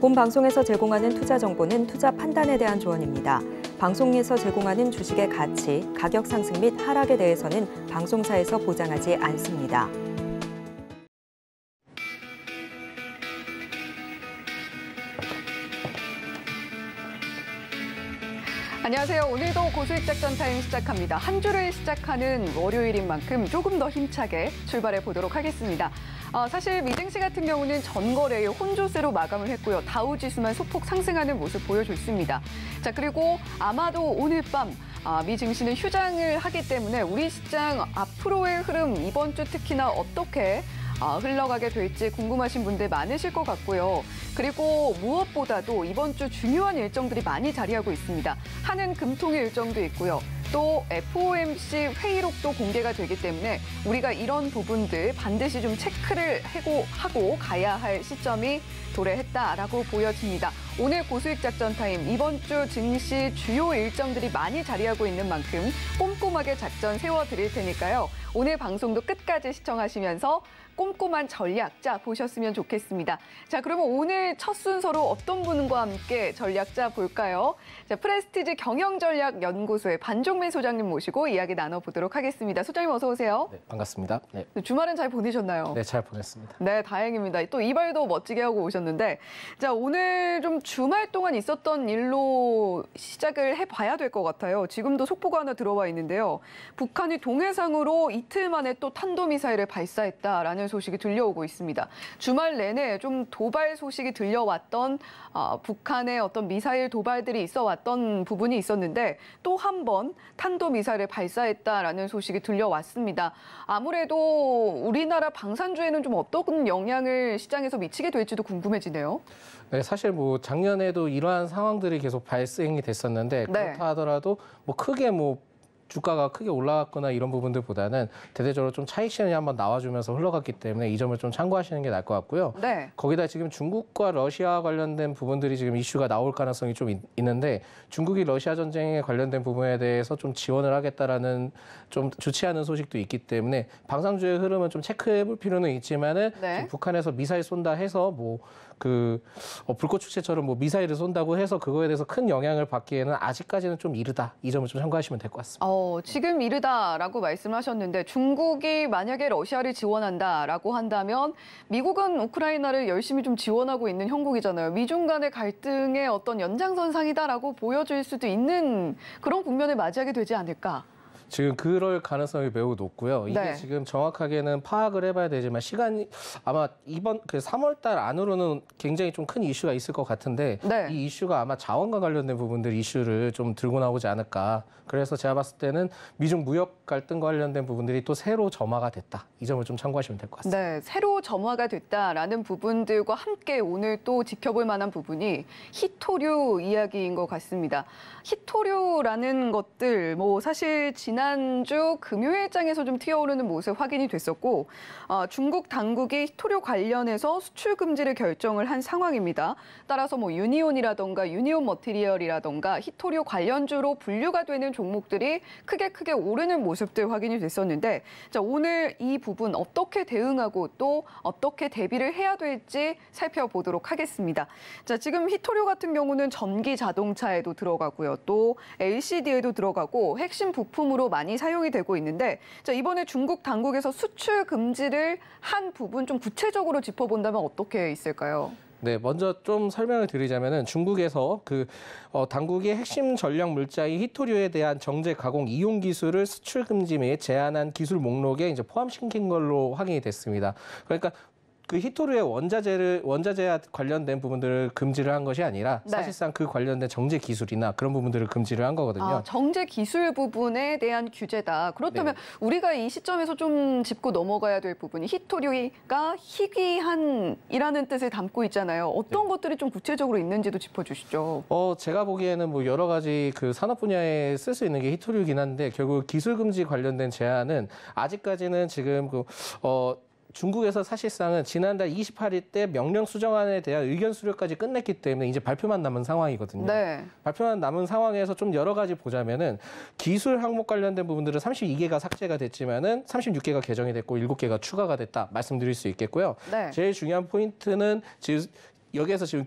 본 방송에서 제공하는 투자 정보는 투자 판단에 대한 조언입니다. 방송에서 제공하는 주식의 가치, 가격 상승 및 하락에 대해서는 방송사에서 보장하지 않습니다. 안녕하세요. 오늘도 고수익 작전 타임 시작합니다. 한 주를 시작하는 월요일인 만큼 조금 더 힘차게 출발해 보도록 하겠습니다. 사실 미증시 같은 경우는 전거래일 혼조세로 마감을 했고요. 다우지수만 소폭 상승하는 모습 보여줬습니다. 자, 그리고 아마도 오늘 밤 미증시는 휴장을 하기 때문에 우리 시장 앞으로의 흐름 이번 주 특히나 어떻게 흘러가게 될지 궁금하신 분들 많으실 것 같고요. 그리고 무엇보다도 이번 주 중요한 일정들이 많이 자리하고 있습니다. 한은 금통의 일정도 있고요. 또 FOMC 회의록도 공개가 되기 때문에 우리가 이런 부분들 반드시 좀 체크를 하고 가야 할 시점이 도래했다라고 보여집니다. 오늘 고수익 작전 타임, 이번 주 증시 주요 일정들이 많이 자리하고 있는 만큼 꼼꼼하게 작전 세워드릴 테니까요. 오늘 방송도 끝까지 시청하시면서 꼼꼼한 전략 짜 보셨으면 좋겠습니다. 자, 그러면 오늘 첫 순서로 어떤 분과 함께 전략 짜 볼까요? 자, 프레스티지 경영전략연구소의 반종민 소장님 모시고 이야기 나눠보도록 하겠습니다. 소장님 어서 오세요. 네, 반갑습니다. 네. 주말은 잘 보내셨나요? 네, 잘 보냈습니다. 네, 다행입니다. 또 이발도 멋지게 하고 오셨는데, 자, 오늘 좀 주말 동안 있었던 일로 시작을 해봐야 될 것 같아요. 지금도 속보가 하나 들어와 있는데요. 북한이 동해상으로 이틀 만에 또 탄도미사일을 발사했다라는 소식이 들려오고 있습니다. 주말 내내 좀 도발 소식이 들려왔던 북한의 어떤 미사일 도발들이 있어 왔던 부분이 있었는데 또 한 번 탄도미사일을 발사했다라는 소식이 들려왔습니다. 아무래도 우리나라 방산주에는 좀 어떤 영향을 시장에서 미치게 될지도 궁금해지네요. 네, 사실 뭐 작년에도 이러한 상황들이 계속 발생이 됐었는데 그렇다 하더라도 뭐 크게 주가가 크게 올라갔거나 이런 부분들보다는 대대적으로 좀 차익 실현이 한번 나와주면서 흘러갔기 때문에 이 점을 좀 참고하시는 게 나을 것 같고요. 네. 거기다 지금 중국과 러시아 관련된 부분들이 지금 이슈가 나올 가능성이 좀 있는데 중국이 러시아 전쟁에 관련된 부분에 대해서 좀 지원을 하겠다라는 좀 좋지 않은 소식도 있기 때문에 방산주의 흐름은 좀 체크해 볼 필요는 있지만은 지금 북한에서 미사일 쏜다 해서 불꽃 축제처럼 미사일을 쏜다고 해서 그거에 대해서 큰 영향을 받기에는 아직까지는 좀 이르다. 이 점을 좀 참고하시면 될 것 같습니다. 지금 이르다라고 말씀하셨는데 중국이 만약에 러시아를 지원한다라고 한다면 미국은 우크라이나를 열심히 좀 지원하고 있는 형국이잖아요. 미중 간의 갈등의 어떤 연장선상이다라고 보여질 수도 있는 그런 국면을 맞이하게 되지 않을까? 지금 그럴 가능성이 매우 높고요. 이게 지금 정확하게는 파악을 해봐야 되지만 시간이 아마 이번 3월 달 안으로는 굉장히 좀 큰 이슈가 있을 것 같은데 이 이슈가 아마 자원과 관련된 부분들 이슈를 좀 들고 나오지 않을까. 그래서 제가 봤을 때는 미중 무역 갈등과 관련된 부분들이 또 새로 점화가 됐다. 이 점을 좀 참고하시면 될 것 같습니다. 네, 새로 점화가 됐다라는 부분들과 함께 오늘 또 지켜볼 만한 부분이 히토류 이야기인 것 같습니다. 히토류라는 것들 사실 지난주 금요일장에서 좀 튀어오르는 모습 확인이 됐었고 중국 당국이 히토류 관련해서 수출 금지를 결정을 한 상황입니다. 따라서 유니온이라던가 유니온 머티리얼이라던가 히토류 관련주로 분류가 되는 종목들이 크게 오르는 모습들 확인이 됐었는데 자, 오늘 이 부분 어떻게 대응하고 또 어떻게 대비를 해야 될지 살펴보도록 하겠습니다. 자, 지금 히토류 같은 경우는 전기 자동차에도 들어가고요. 또 LCD에도 들어가고 핵심 부품으로 많이 사용이 되고 있는데 자, 이번에 중국 당국에서 수출 금지를 한 부분 좀 구체적으로 짚어본다면 어떻게 있을까요? 네, 먼저 좀 설명을 드리자면은 중국에서 당국의 핵심 전략 물자인 히토류에 대한 정제 가공 이용 기술을 수출 금지 및 제한한 기술 목록에 이제 포함시킨 걸로 확인이 됐습니다. 그러니까 그 히토류의 원자재와 관련된 부분들을 금지를 한 것이 아니라 사실상 그 관련된 정제 기술이나 그런 부분들을 금지를 한 거거든요. 정제 기술 부분에 대한 규제다. 그렇다면 우리가 이 시점에서 좀 짚고 넘어가야 될 부분이 히토류가 희귀한이라는 뜻을 담고 있잖아요. 어떤 것들이 좀 구체적으로 있는지도 짚어주시죠. 제가 보기에는 여러 가지 그 산업 분야에 쓸 수 있는 게 히토류이긴 한데 결국 기술 금지 관련된 제한은 아직까지는 지금 중국에서 사실상은 지난달 28일 때 명령 수정안에 대한 의견 수료까지 끝냈기 때문에 이제 발표만 남은 상황이거든요. 발표만 남은 상황에서 좀 여러 가지 보자면은 기술 항목 관련된 부분들은 32개가 삭제가 됐지만은 36개가 개정이 됐고 7개가 추가가 됐다 말씀드릴 수 있겠고요. 제일 중요한 포인트는 여기에서 지금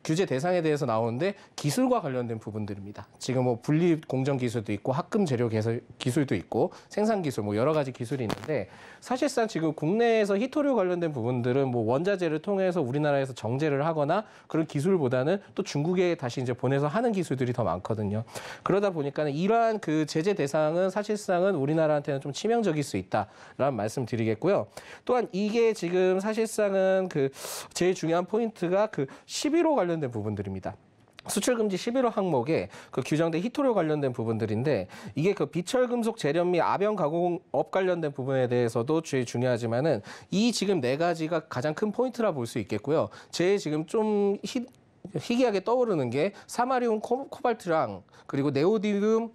규제 대상에 대해서 나오는데 기술과 관련된 부분들입니다. 지금 뭐 분리 공정 기술도 있고 합금 재료 기술도 있고 생산 기술 뭐 여러 가지 기술이 있는데 사실상 지금 국내에서 희토류 관련된 부분들은 뭐 원자재를 통해서 우리나라에서 정제를 하거나 그런 기술보다는 또 중국에 다시 이제 보내서 하는 기술들이 더 많거든요. 그러다 보니까 이러한 그 제재 대상은 사실상은 우리나라한테는 좀 치명적일 수 있다라는 말씀 드리겠고요. 또한 이게 지금 사실상은 그 제일 중요한 포인트가 그 11호 관련된 부분들입니다. 수출 금지 11호 항목에 그 규정된 희토류 관련된 부분들인데 이게 그 비철금속 재련 및 압연 가공업 관련된 부분에 대해서도 제일 중요하지만은 이 지금 네 가지가 가장 큰 포인트라 볼 수 있겠고요. 제일 지금 좀 희귀하게 떠오르는 게 사마리움 코발트랑 그리고 네오디뮴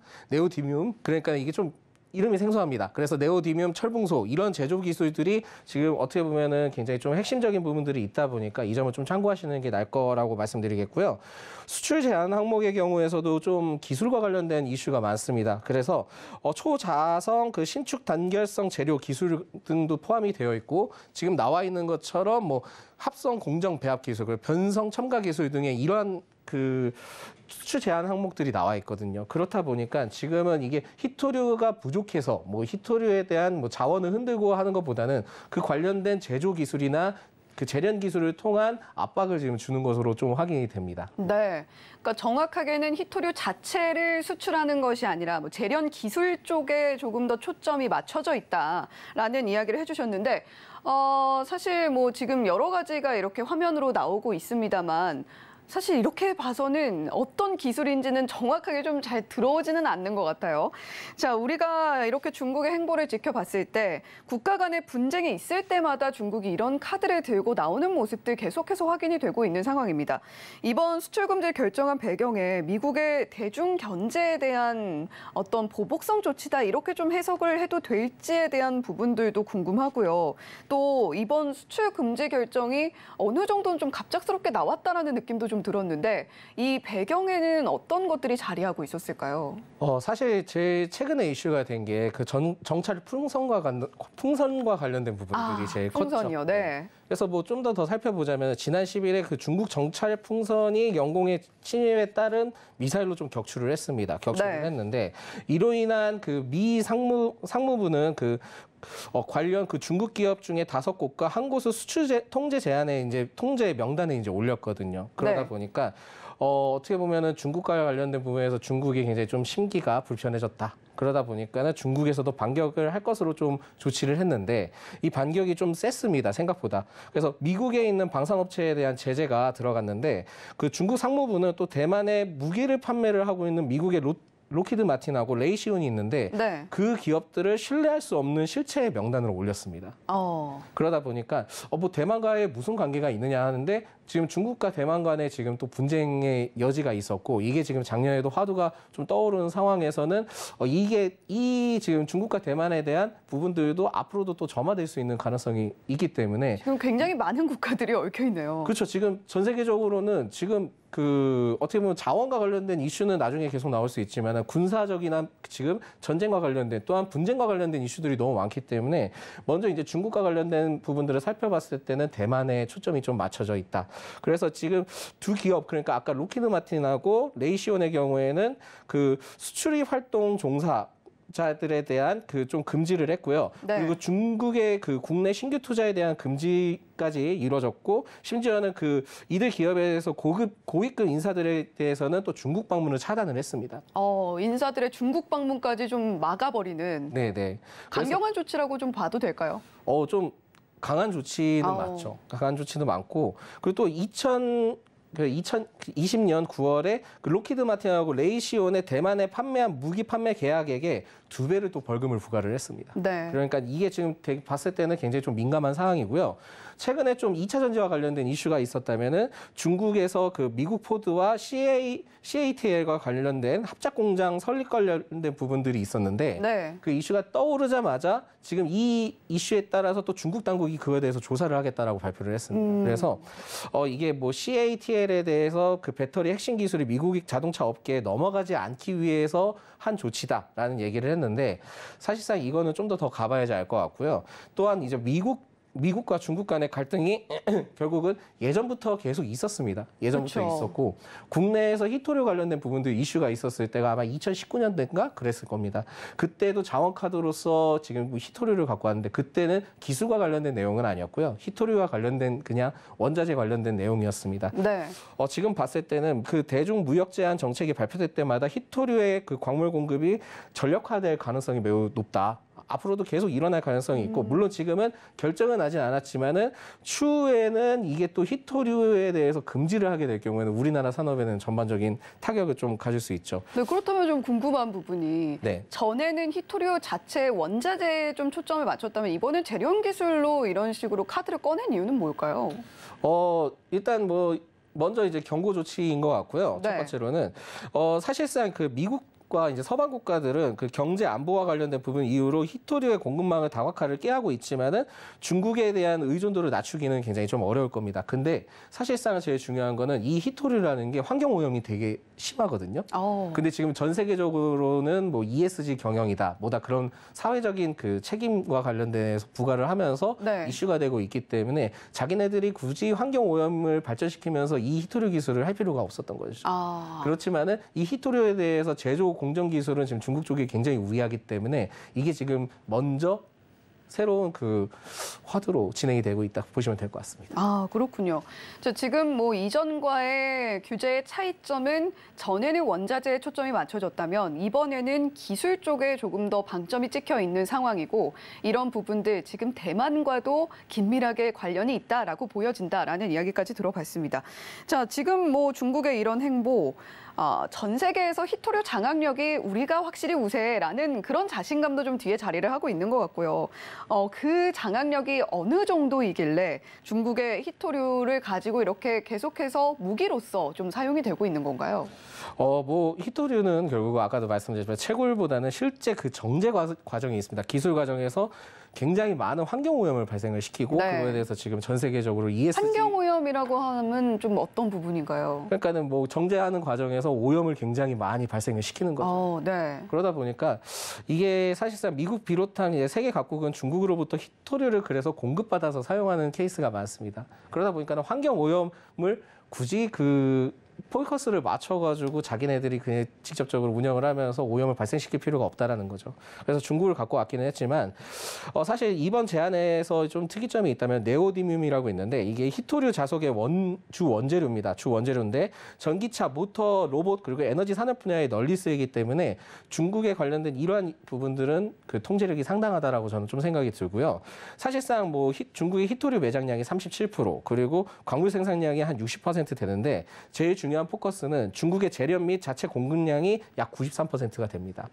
그러니까 이게 좀 이름이 생소합니다. 그래서 네오디뮴 철붕소 이런 제조 기술들이 지금 어떻게 보면은 굉장히 좀 핵심적인 부분들이 있다 보니까 이 점을 좀 참고하시는 게 나을 거라고 말씀드리겠고요. 수출 제한 항목의 경우에서도 좀 기술과 관련된 이슈가 많습니다. 그래서 초자성 그 신축 단결성 재료 기술 등도 포함이 되어 있고 지금 나와 있는 것처럼 뭐 합성 공정 배합 기술, 그리고 변성 첨가 기술 등의 이러한 그 수출 제한 항목들이 나와 있거든요. 그렇다 보니까 지금은 이게 희토류가 부족해서 뭐 희토류에 대한 뭐 자원을 흔들고 하는 것보다는 그 관련된 제조 기술이나 그 재련 기술을 통한 압박을 지금 주는 것으로 좀 확인이 됩니다. 네, 그러니까 정확하게는 희토류 자체를 수출하는 것이 아니라 뭐 재련 기술 쪽에 조금 더 초점이 맞춰져 있다라는 이야기를 해주셨는데 사실 뭐 지금 여러 가지가 이렇게 화면으로 나오고 있습니다만 사실 이렇게 봐서는 어떤 기술인지는 정확하게 좀 잘 들어오지는 않는 것 같아요. 자, 우리가 이렇게 중국의 행보를 지켜봤을 때 국가 간의 분쟁이 있을 때마다 중국이 이런 카드를 들고 나오는 모습들 계속해서 확인이 되고 있는 상황입니다. 이번 수출 금지를 결정한 배경에 미국의 대중 견제에 대한 어떤 보복성 조치다 이렇게 좀 해석을 해도 될지에 대한 부분들도 궁금하고요. 또 이번 수출 금지 결정이 어느 정도는 좀 갑작스럽게 나왔다라는 느낌도 좀 들었는데 이 배경에는 어떤 것들이 자리하고 있었을까요? 사실 제일 최근에 이슈가 된 게 그 정찰 풍선과 관련된 부분들이 제일 풍선이요, 컸죠. 네. 그래서 뭐 좀 더 살펴보자면 지난 10일에 그 중국 정찰 풍선이 영공의 침입에 따른 미사일로 좀 격추를 했습니다. 격추를 네. 했는데 이로 인한 그 미 상무부는 그 관련 그 중국 기업 중에 5곳과 한 곳을 수출 통제 제한에 이제 통제 명단에 이제 올렸거든요. 그러다 네. 보니까 어떻게 보면은 중국과 관련된 부분에서 중국이 굉장히 좀 심기가 불편해졌다. 그러다 보니까는 중국에서도 반격을 할 것으로 좀 조치를 했는데 이 반격이 좀 셌습니다. 생각보다. 그래서 미국에 있는 방산업체에 대한 제재가 들어갔는데 그 중국 상무부는 또 대만에 무기를 판매를 하고 있는 미국의 로키드 마틴하고 레이시온이 있는데 네. 그 기업들을 신뢰할 수 없는 실체의 명단으로 올렸습니다. 그러다 보니까 뭐 대만과의 무슨 관계가 있느냐 하는데 지금 중국과 대만 간에 지금 또 분쟁의 여지가 있었고 이게 지금 작년에도 화두가 좀 떠오르는 상황에서는 이 지금 중국과 대만에 대한 부분들도 앞으로도 또 점화될 수 있는 가능성이 있기 때문에 지금 굉장히 많은 국가들이 얽혀 있네요. 그렇죠. 지금 전 세계적으로는 지금 그 어떻게 보면 자원과 관련된 이슈는 나중에 계속 나올 수 있지만 군사적이나 지금 전쟁과 관련된 또한 분쟁과 관련된 이슈들이 너무 많기 때문에 먼저 이제 중국과 관련된 부분들을 살펴봤을 때는 대만에 초점이 좀 맞춰져 있다. 그래서 지금 두 기업 그러니까 아까 로키드 마틴하고 레이시온의 경우에는 그 수출입 활동 종사자들에 대한 그 좀 금지를 했고요. 네. 그리고 중국의 그 국내 신규 투자에 대한 금지까지 이루어졌고 심지어는 그 이들 기업에 대해서 고위급 인사들에 대해서는 또 중국 방문을 차단을 했습니다. 인사들의 중국 방문까지 좀 막아버리는 네네. 강경한 조치라고 좀 봐도 될까요? 좀 강한 조치는 맞죠. 강한 조치도 많고 그리고 또 2020년 9월에 그 로키드 마틴하고 레이시온의 대만에 판매한 무기 판매 계약액에 2배를 또 벌금을 부과를 했습니다. 네. 그러니까 이게 지금 봤을 때는 굉장히 좀 민감한 상황이고요. 최근에 좀 2차 전지와 관련된 이슈가 있었다면은 중국에서 그 미국 포드와 CATL과 관련된 합작 공장 설립 관련된 부분들이 있었는데 네. 그 이슈가 떠오르자마자 지금 이 이슈에 따라서 또 중국 당국이 그거에 대해서 조사를 하겠다라고 발표를 했습니다. 그래서 이게 뭐 CATL에 대해서 그 배터리 핵심 기술이 미국 자동차 업계에 넘어가지 않기 위해서 한 조치다라는 얘기를 했는데 사실상 이거는 좀 더 가봐야지 알 것 같고요. 또한 이제 미국 미국과 중국 간의 갈등이 결국은 예전부터 계속 있었습니다. 예전부터 그렇죠. 있었고 국내에서 히토류 관련된 부분도 이슈가 있었을 때가 아마 2019년대인가 그랬을 겁니다. 그때도 자원카드로서 지금 히토류를 갖고 왔는데 그때는 기술과 관련된 내용은 아니었고요. 히토류와 관련된 그냥 원자재 관련된 내용이었습니다. 네. 지금 봤을 때는 그 대중 무역 제한 정책이 발표될 때마다 히토류의 그 광물 공급이 전력화될 가능성이 매우 높다. 앞으로도 계속 일어날 가능성이 있고 물론 지금은 결정은 하진 않았지만은 추후에는 이게 또 히토류에 대해서 금지를 하게 될 경우에는 우리나라 산업에는 전반적인 타격을 좀 가질 수 있죠. 네, 그렇다면 좀 궁금한 부분이 네. 전에는 히토류 자체 원자재에 좀 초점을 맞췄다면 이번엔 재련 기술로 이런 식으로 카드를 꺼낸 이유는 뭘까요? 일단 뭐 먼저 이제 경고 조치인 것 같고요. 네. 첫 번째로는 사실상 그 미국과 이제 서방 국가들은 그 경제 안보와 관련된 부분 이후로 히토류의 공급망을 다각화를 깨하고 있지만은 중국에 대한 의존도를 낮추기는 굉장히 좀 어려울 겁니다. 근데 사실상 제일 중요한 거는 이 히토류라는 게 환경 오염이 되게 심하거든요. 근데 지금 전 세계적으로는 뭐 ESG 경영이다, 뭐다 그런 사회적인 그 책임과 관련돼서 부과를 하면서 네. 이슈가 되고 있기 때문에 자기네들이 굳이 환경 오염을 발전시키면서 이 히토류 기술을 할 필요가 없었던 거죠. 그렇지만은 이 히토류에 대해서 제조 공정 기술은 지금 중국 쪽이 굉장히 우위하기 때문에 이게 지금 먼저 새로운 그 화두로 진행이 되고 있다 보시면 될 것 같습니다. 그렇군요. 지금 뭐 이전과의 규제의 차이점은 전에는 원자재에 초점이 맞춰졌다면 이번에는 기술 쪽에 조금 더 방점이 찍혀 있는 상황이고 이런 부분들 지금 대만과도 긴밀하게 관련이 있다라고 보여진다라는 이야기까지 들어봤습니다. 자, 지금 뭐 중국의 이런 행보 전 세계에서 히토류 장악력이 우리가 확실히 우세라는 그런 자신감도 좀 뒤에 자리를 하고 있는 것 같고요. 그 장악력이 어느 정도이길래 중국의 히토류를 가지고 이렇게 계속해서 무기로서 좀 사용이 되고 있는 건가요? 뭐 히토류는 결국 아까도 말씀드렸지만 채굴보다는 실제 그 정제 과정이 있습니다. 기술 과정에서 굉장히 많은 환경 오염을 발생을 시키고 네. 그거에 대해서 지금 전 세계적으로 ESG 환경 오염이라고 하면 좀 어떤 부분인가요? 그러니까는 뭐 정제하는 과정에서 오염을 굉장히 많이 발생을 시키는 거죠. 네. 그러다 보니까 이게 사실상 미국 비롯한 이제 세계 각국은 중국으로부터 히토류를 그래서 공급받아서 사용하는 케이스가 많습니다. 그러다 보니까 환경 오염을 굳이 그 포커스를 맞춰가지고 자기네들이 그냥 직접적으로 운영을 하면서 오염을 발생시킬 필요가 없다라는 거죠. 그래서 중국을 갖고 왔기는 했지만 사실 이번 제안에서 좀 특이점이 있다면 네오디뮴이라고 있는데 이게 히토류 자석의 주 원재료입니다. 주 원재료인데 전기차, 모터, 로봇 그리고 에너지 산업 분야에 널리 쓰이기 때문에 중국에 관련된 이러한 부분들은 그 통제력이 상당하다라고 저는 좀 생각이 들고요. 사실상 뭐 중국의 히토류 매장량이 37% 그리고 광물 생산량이 한 60% 되는데 제일 중요한 포커스는 중국의 재련 및 자체 공급량이 약 93%가 됩니다.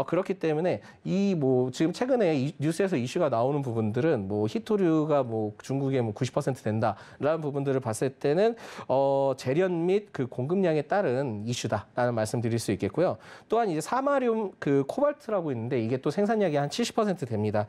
그렇기 때문에 이 뭐 지금 최근에 뉴스에서 이슈가 나오는 부분들은 뭐 히토류가 뭐 중국의 뭐 90% 된다라는 부분들을 봤을 때는 재련 및 그 공급량에 따른 이슈다라는 말씀드릴 수 있겠고요. 또한 이제 사마륨 그 코발트라고 있는데 이게 또 생산량이 한 70% 됩니다.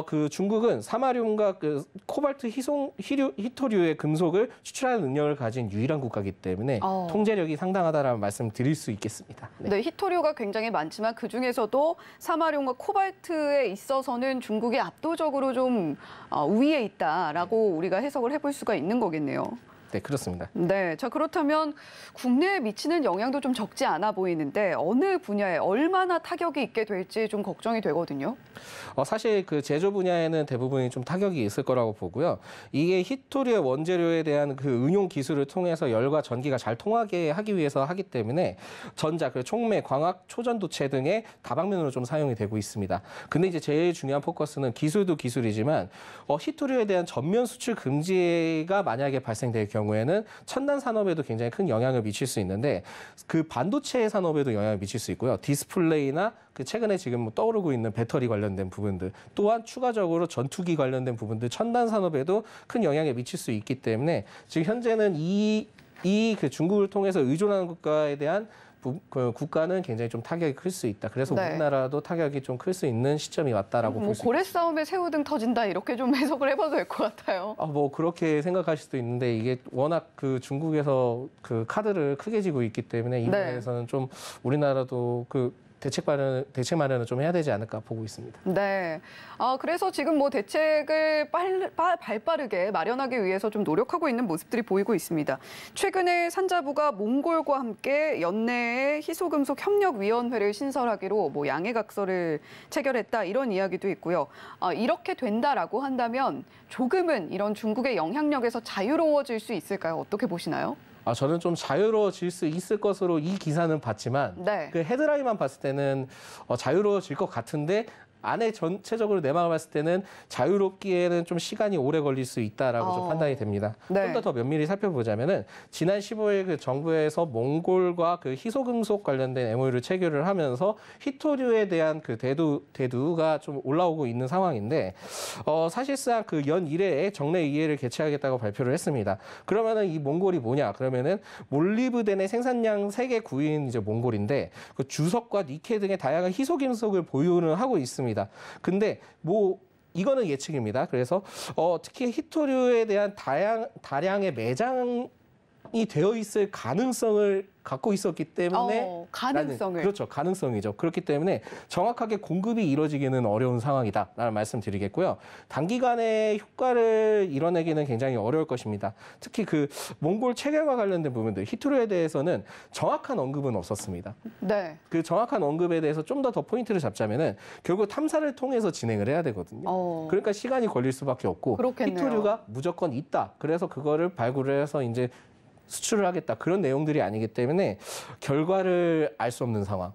그 중국은 사마륨과 그 코발트 히토류의 금속을 추출하는 능력을 가진 유일한 국가이기 때문에 통제력이 상당하다라는 말씀 드릴 수 있겠습니다. 네, 히토류가 굉장히 많지만 그중에서도 사마륨과 코발트에 있어서는 중국이 압도적으로 좀 우위에 있다라고 우리가 해석을 해볼 수가 있는 거겠네요. 네, 그렇습니다. 네, 자 그렇다면 국내에 미치는 영향도 좀 적지 않아 보이는데 어느 분야에 얼마나 타격이 있게 될지 좀 걱정이 되거든요. 사실 그 제조 분야에는 대부분이 좀 타격이 있을 거라고 보고요. 이게 히토류의 원재료에 대한 그 응용 기술을 통해서 열과 전기가 잘 통하게 하기 위해서 하기 때문에 전자, 그 촉매, 광학, 초전도체 등의 다방면으로 좀 사용이 되고 있습니다. 근데 이제 제일 중요한 포커스는 기술도 기술이지만 히토류에 대한 전면 수출 금지가 만약에 발생될 경우에는 첨단 산업에도 굉장히 큰 영향을 미칠 수 있는데 그 반도체 산업에도 영향을 미칠 수 있고요. 디스플레이나 그 최근에 지금 뭐 떠오르고 있는 배터리 관련된 부분들 또한 추가적으로 전투기 관련된 부분들 첨단 산업에도 큰 영향을 미칠 수 있기 때문에 지금 현재는 이 그 중국을 통해서 의존하는 국가에 대한 그 국가는 굉장히 좀 타격이 클 수 있다. 그래서 네. 우리나라도 타격이 좀 클 수 있는 시점이 왔다라고 볼 수 있습니다. 고래 싸움에 새우등 터진다 이렇게 좀 해석을 해봐도 될 것 같아요. 뭐 그렇게 생각하실 수도 있는데 이게 워낙 그 중국에서 그 카드를 크게 쥐고 있기 때문에 이 분야에서는 좀 우리나라도 그 대책 마련을 좀 해야 되지 않을까 보고 있습니다. 네. 그래서 지금 뭐 대책을 발빠르게 마련하기 위해서 좀 노력하고 있는 모습들이 보이고 있습니다. 최근에 산자부가 몽골과 함께 연내에 희소금속 협력위원회를 신설하기로 뭐 양해각서를 체결했다 이런 이야기도 있고요. 이렇게 된다라고 한다면 조금은 이런 중국의 영향력에서 자유로워질 수 있을까요? 어떻게 보시나요? 저는 좀 자유로워질 수 있을 것으로 이 기사는 봤지만 네. 그 헤드라인만 봤을 때는 자유로워질 것 같은데 안에 전체적으로 내막을 봤을 때는 자유롭기에는 좀 시간이 오래 걸릴 수 있다라고 좀 판단이 됩니다. 네. 좀 더 면밀히 살펴보자면은 지난 15일 그 정부에서 몽골과 그 희소금속 관련된 MOU를 체결을 하면서 희토류에 대한 그 대두가 좀 올라오고 있는 상황인데 사실상 그 연 1회에 정례 2회를 개최하겠다고 발표를 했습니다. 그러면은 이 몽골이 뭐냐? 그러면은 몰리브덴의 생산량 세계 9위인 이제 몽골인데 그 주석과 니켈 등의 다양한 희소금속을 보유는 하고 있습니다. 근데 뭐 이거는 예측입니다. 그래서 특히 희토류에 대한 다량의 매장이 되어 있을 가능성을 갖고 있었기 때문에 가능성을. 그렇죠. 가능성이죠. 그렇기 때문에 정확하게 공급이 이루어지기는 어려운 상황이다라는 말씀 드리겠고요. 단기간에 효과를 이뤄내기는 굉장히 어려울 것입니다. 특히 그 몽골 체결과 관련된 부분들, 희토류에 대해서는 정확한 언급은 없었습니다. 네. 그 정확한 언급에 대해서 좀 더 포인트를 잡자면은 결국 탐사를 통해서 진행을 해야 되거든요. 그러니까 시간이 걸릴 수밖에 없고 그렇겠네요. 희토류가 무조건 있다. 그래서 그거를 발굴을 해서 이제 수출을 하겠다. 그런 내용들이 아니기 때문에 결과를 알 수 없는 상황.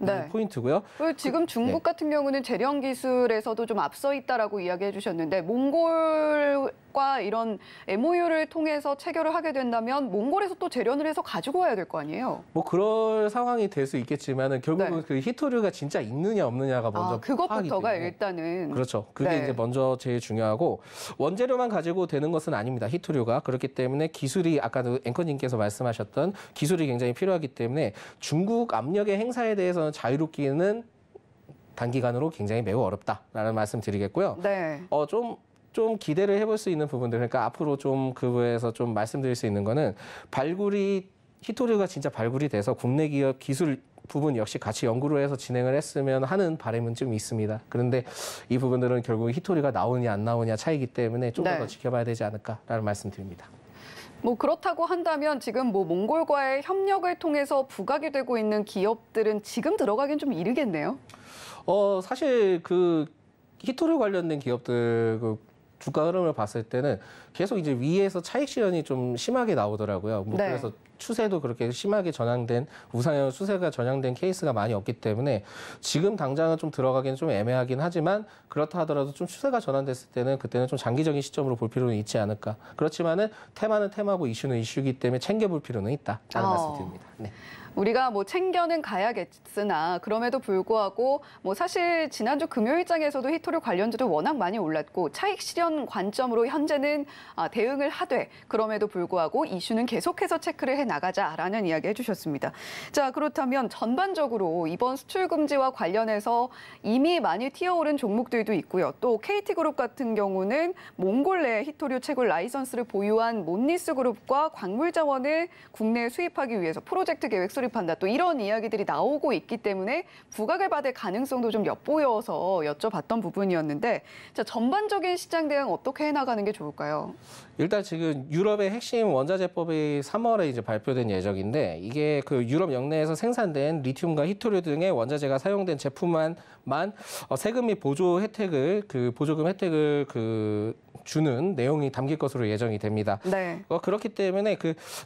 네. 포인트고요. 지금 중국 같은 경우는 재련 기술에서도 좀 앞서 있다라고 이야기해 주셨는데 몽골과 이런 MOU를 통해서 체결을 하게 된다면 몽골에서 또 재련을 해서 가지고 와야 될 거 아니에요? 뭐 그럴 상황이 될 수 있겠지만은 결국은 그 희토류가 진짜 있느냐 없느냐가 먼저 그것부터가 일단은 그렇죠. 그게 이제 먼저 제일 중요하고 원재료만 가지고 되는 것은 아닙니다. 희토류가 그렇기 때문에 기술이 아까도 앵커님께서 말씀하셨던 기술이 굉장히 필요하기 때문에 중국 압력의 행사에 대해서는 자유롭기는 단기간으로 굉장히 매우 어렵다라는 말씀 드리겠고요. 네. 좀 기대를 해볼 수 있는 부분들, 그러니까 앞으로 좀 그거에서 좀 말씀드릴 수 있는 거는 희토류가 진짜 발굴이 돼서 국내 기업 기술 부분 역시 같이 연구를 해서 진행을 했으면 하는 바람은 좀 있습니다. 그런데 이 부분들은 결국 희토류가 나오냐 안 나오냐 차이기 때문에 좀 더 지켜봐야 되지 않을까라는 말씀 드립니다. 뭐 그렇다고 한다면 지금 뭐 몽골과의 협력을 통해서 부각이 되고 있는 기업들은 지금 들어가긴 좀 이르겠네요. 사실 그 희토류 관련된 기업들 그 주가 흐름을 봤을 때는 계속 이제 위에서 차익 실현이 좀 심하게 나오더라고요. 뭐 그래서 추세도 그렇게 심하게 우상향 추세가 전향된 케이스가 많이 없기 때문에 지금 당장은 좀 들어가기는 좀 애매하긴 하지만 그렇다 하더라도 좀 추세가 전환됐을 때는 그때는 좀 장기적인 시점으로 볼 필요는 있지 않을까. 그렇지만은 테마는 테마고 이슈는 이슈이기 때문에 챙겨볼 필요는 있다라는 말씀드립니다. 네. 우리가 뭐 챙겨는 가야겠으나 그럼에도 불구하고 뭐 사실 지난주 금요일장에서도 희토류 관련주도 워낙 많이 올랐고 차익 실현 관점으로 현재는 대응을 하되 그럼에도 불구하고 이슈는 계속해서 체크를 해 나가자라는 이야기 해주셨습니다. 자, 그렇다면 전반적으로 이번 수출 금지와 관련해서 이미 많이 튀어오른 종목들도 있고요. 또 KT그룹 같은 경우는 몽골 내 희토류 채굴 라이선스를 보유한 몬니스 그룹과 광물 자원을 국내에 수입하기 위해서 프로젝트 계획 수립한다. 또 이런 이야기들이 나오고 있기 때문에 부각을 받을 가능성도 좀 엿보여서 여쭤봤던 부분이었는데 자, 전반적인 시장 대응 어떻게 해나가는 게 좋을까요? 일단 지금 유럽의 핵심 원자재법이 3월에 이제 발표된 예정인데 이게 그 유럽 영내에서 생산된 리튬과 희토류 등의 원자재가 사용된 제품만 세금 및 보조금 혜택을 주는 내용이 담길 것으로 예정이 됩니다. 네. 그렇기 때문에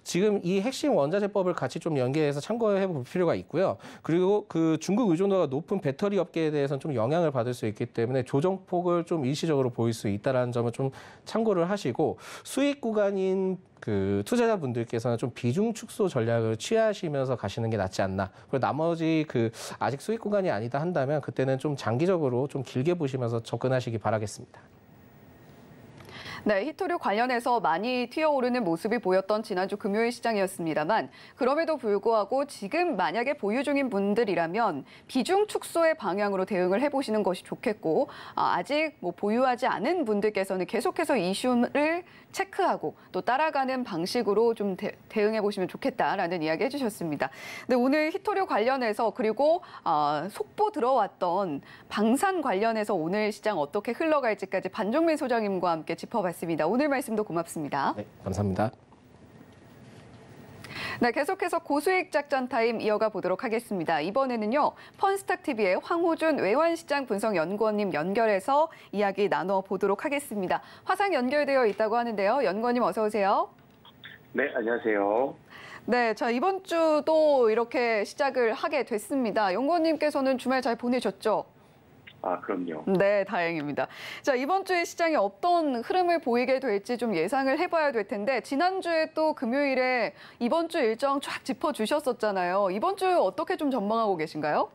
지금 이 핵심 원자재법을 같이 좀 연계해서 참고해 볼 필요가 있고요. 그리고 그 중국 의존도가 높은 배터리 업계에 대해서는 좀 영향을 받을 수 있기 때문에 조정폭을 좀 일시적으로 보일 수 있다는 점을 좀 참고를 하시고 수익 구간인 그 투자자분들께서는 좀 비중 축소 전략을 취하시면서 가시는 게 낫지 않나. 그리고 나머지 아직 수익 구간이 아니다 한다면 그때는 좀 장기적으로 좀 길게 보시면서 접근하시기 바라겠습니다. 네, 히토류 관련해서 많이 튀어오르는 모습이 보였던 지난주 금요일 시장이었습니다만 그럼에도 불구하고 지금 만약에 보유 중인 분들이라면 비중 축소의 방향으로 대응을 해보시는 것이 좋겠고 아직 보유하지 않은 분들께서는 계속해서 이슈를 체크하고 또 따라가는 방식으로 좀 대응해 보시면 좋겠다라는 이야기 해주셨습니다. 네, 오늘 히토류 관련해서 그리고 속보 들어왔던 방산 관련해서 오늘 시장 어떻게 흘러갈지까지 반종민 소장님과 함께 짚어봤습니다. 오늘 말씀도 고맙습니다. 네, 감사합니다. 네, 계속해서 고수익 작전 타임 이어가 보도록 하겠습니다. 이번에는요, 펀스탁TV의 황호준 외환시장 분석연구원님 연결해서 이야기 나눠보도록 하겠습니다. 화상 연결되어 있다고 하는데요. 연구원님 어서 오세요. 네, 안녕하세요. 네, 자 이번 주도 이렇게 시작을 하게 됐습니다. 연구원님께서는 주말 잘 보내셨죠? 아, 그럼요. 네, 다행입니다. 자, 이번 주에 시장이 어떤 흐름을 보이게 될지 좀 예상을 해봐야 될 텐데 지난주에 또 금요일에 이번 주 일정 쫙 짚어주셨었잖아요. 이번 주 어떻게 좀 전망하고 계신가요?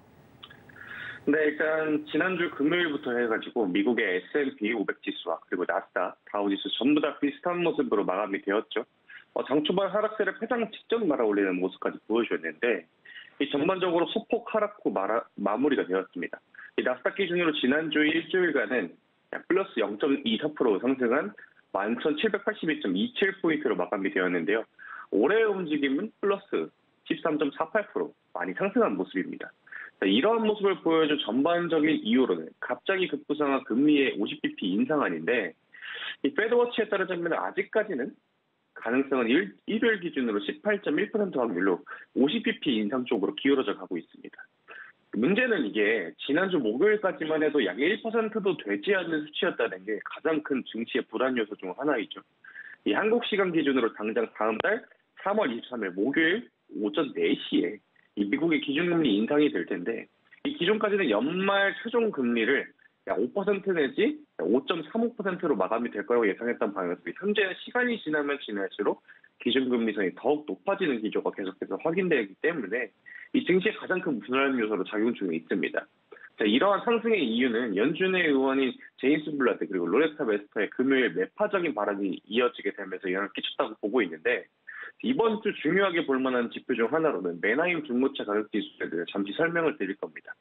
네, 일단 지난주 금요일부터 해가지고 미국의 S&P 500 지수와 그리고 나스닥, 다우지수 전부 다 비슷한 모습으로 마감이 되었죠. 장 초반 하락세를 패장 직전 말아올리는 모습까지 보여주었는데 이 전반적으로 소폭 하락 후 마무리가 되었습니다. 이 나스닥 기준으로 지난주 일주일간은 플러스 0.24% 상승한 11,782.27포인트로 마감이 되었는데요. 올해의 움직임은 플러스 13.48% 많이 상승한 모습입니다. 이러한 모습을 보여준 전반적인 이유로는 갑자기 급부상한 금리의 50bp 인상안인데 이 페드워치에 따르자면 아직까지는 가능성은 일요일 기준으로 18.1% 확률로 50bp 인상 쪽으로 기울어져 가고 있습니다. 문제는 이게 지난주 목요일까지만 해도 약 1%도 되지 않는 수치였다는 게 가장 큰 증시의 불안 요소 중 하나이죠. 이 한국 시간 기준으로 당장 다음 달 3월 23일 목요일 오전 4시에 이 미국의 기준금리 인상이 될 텐데 이 기존까지는 연말 최종 금리를 약 5% 내지 5.35%로 마감이 될 거라고 예상했던 방향에서 현재 시간이 지나면 지날수록 기준금리선이 더욱 높아지는 기조가 계속해서 확인되기 때문에 이 증시의 가장 큰 불안 요소로 작용 중에 있습니다. 자, 이러한 상승의 이유는 연준의 의원인 제임스 블라드 그리고 로레타 베스터의 금요일 매파적인 발언이 이어지게 되면서 영향을 끼쳤다고 보고 있는데 이번 주 중요하게 볼 만한 지표 중 하나로는 맨하임 중고차 가격 지수에 대해 잠시 설명을 드릴 겁니다.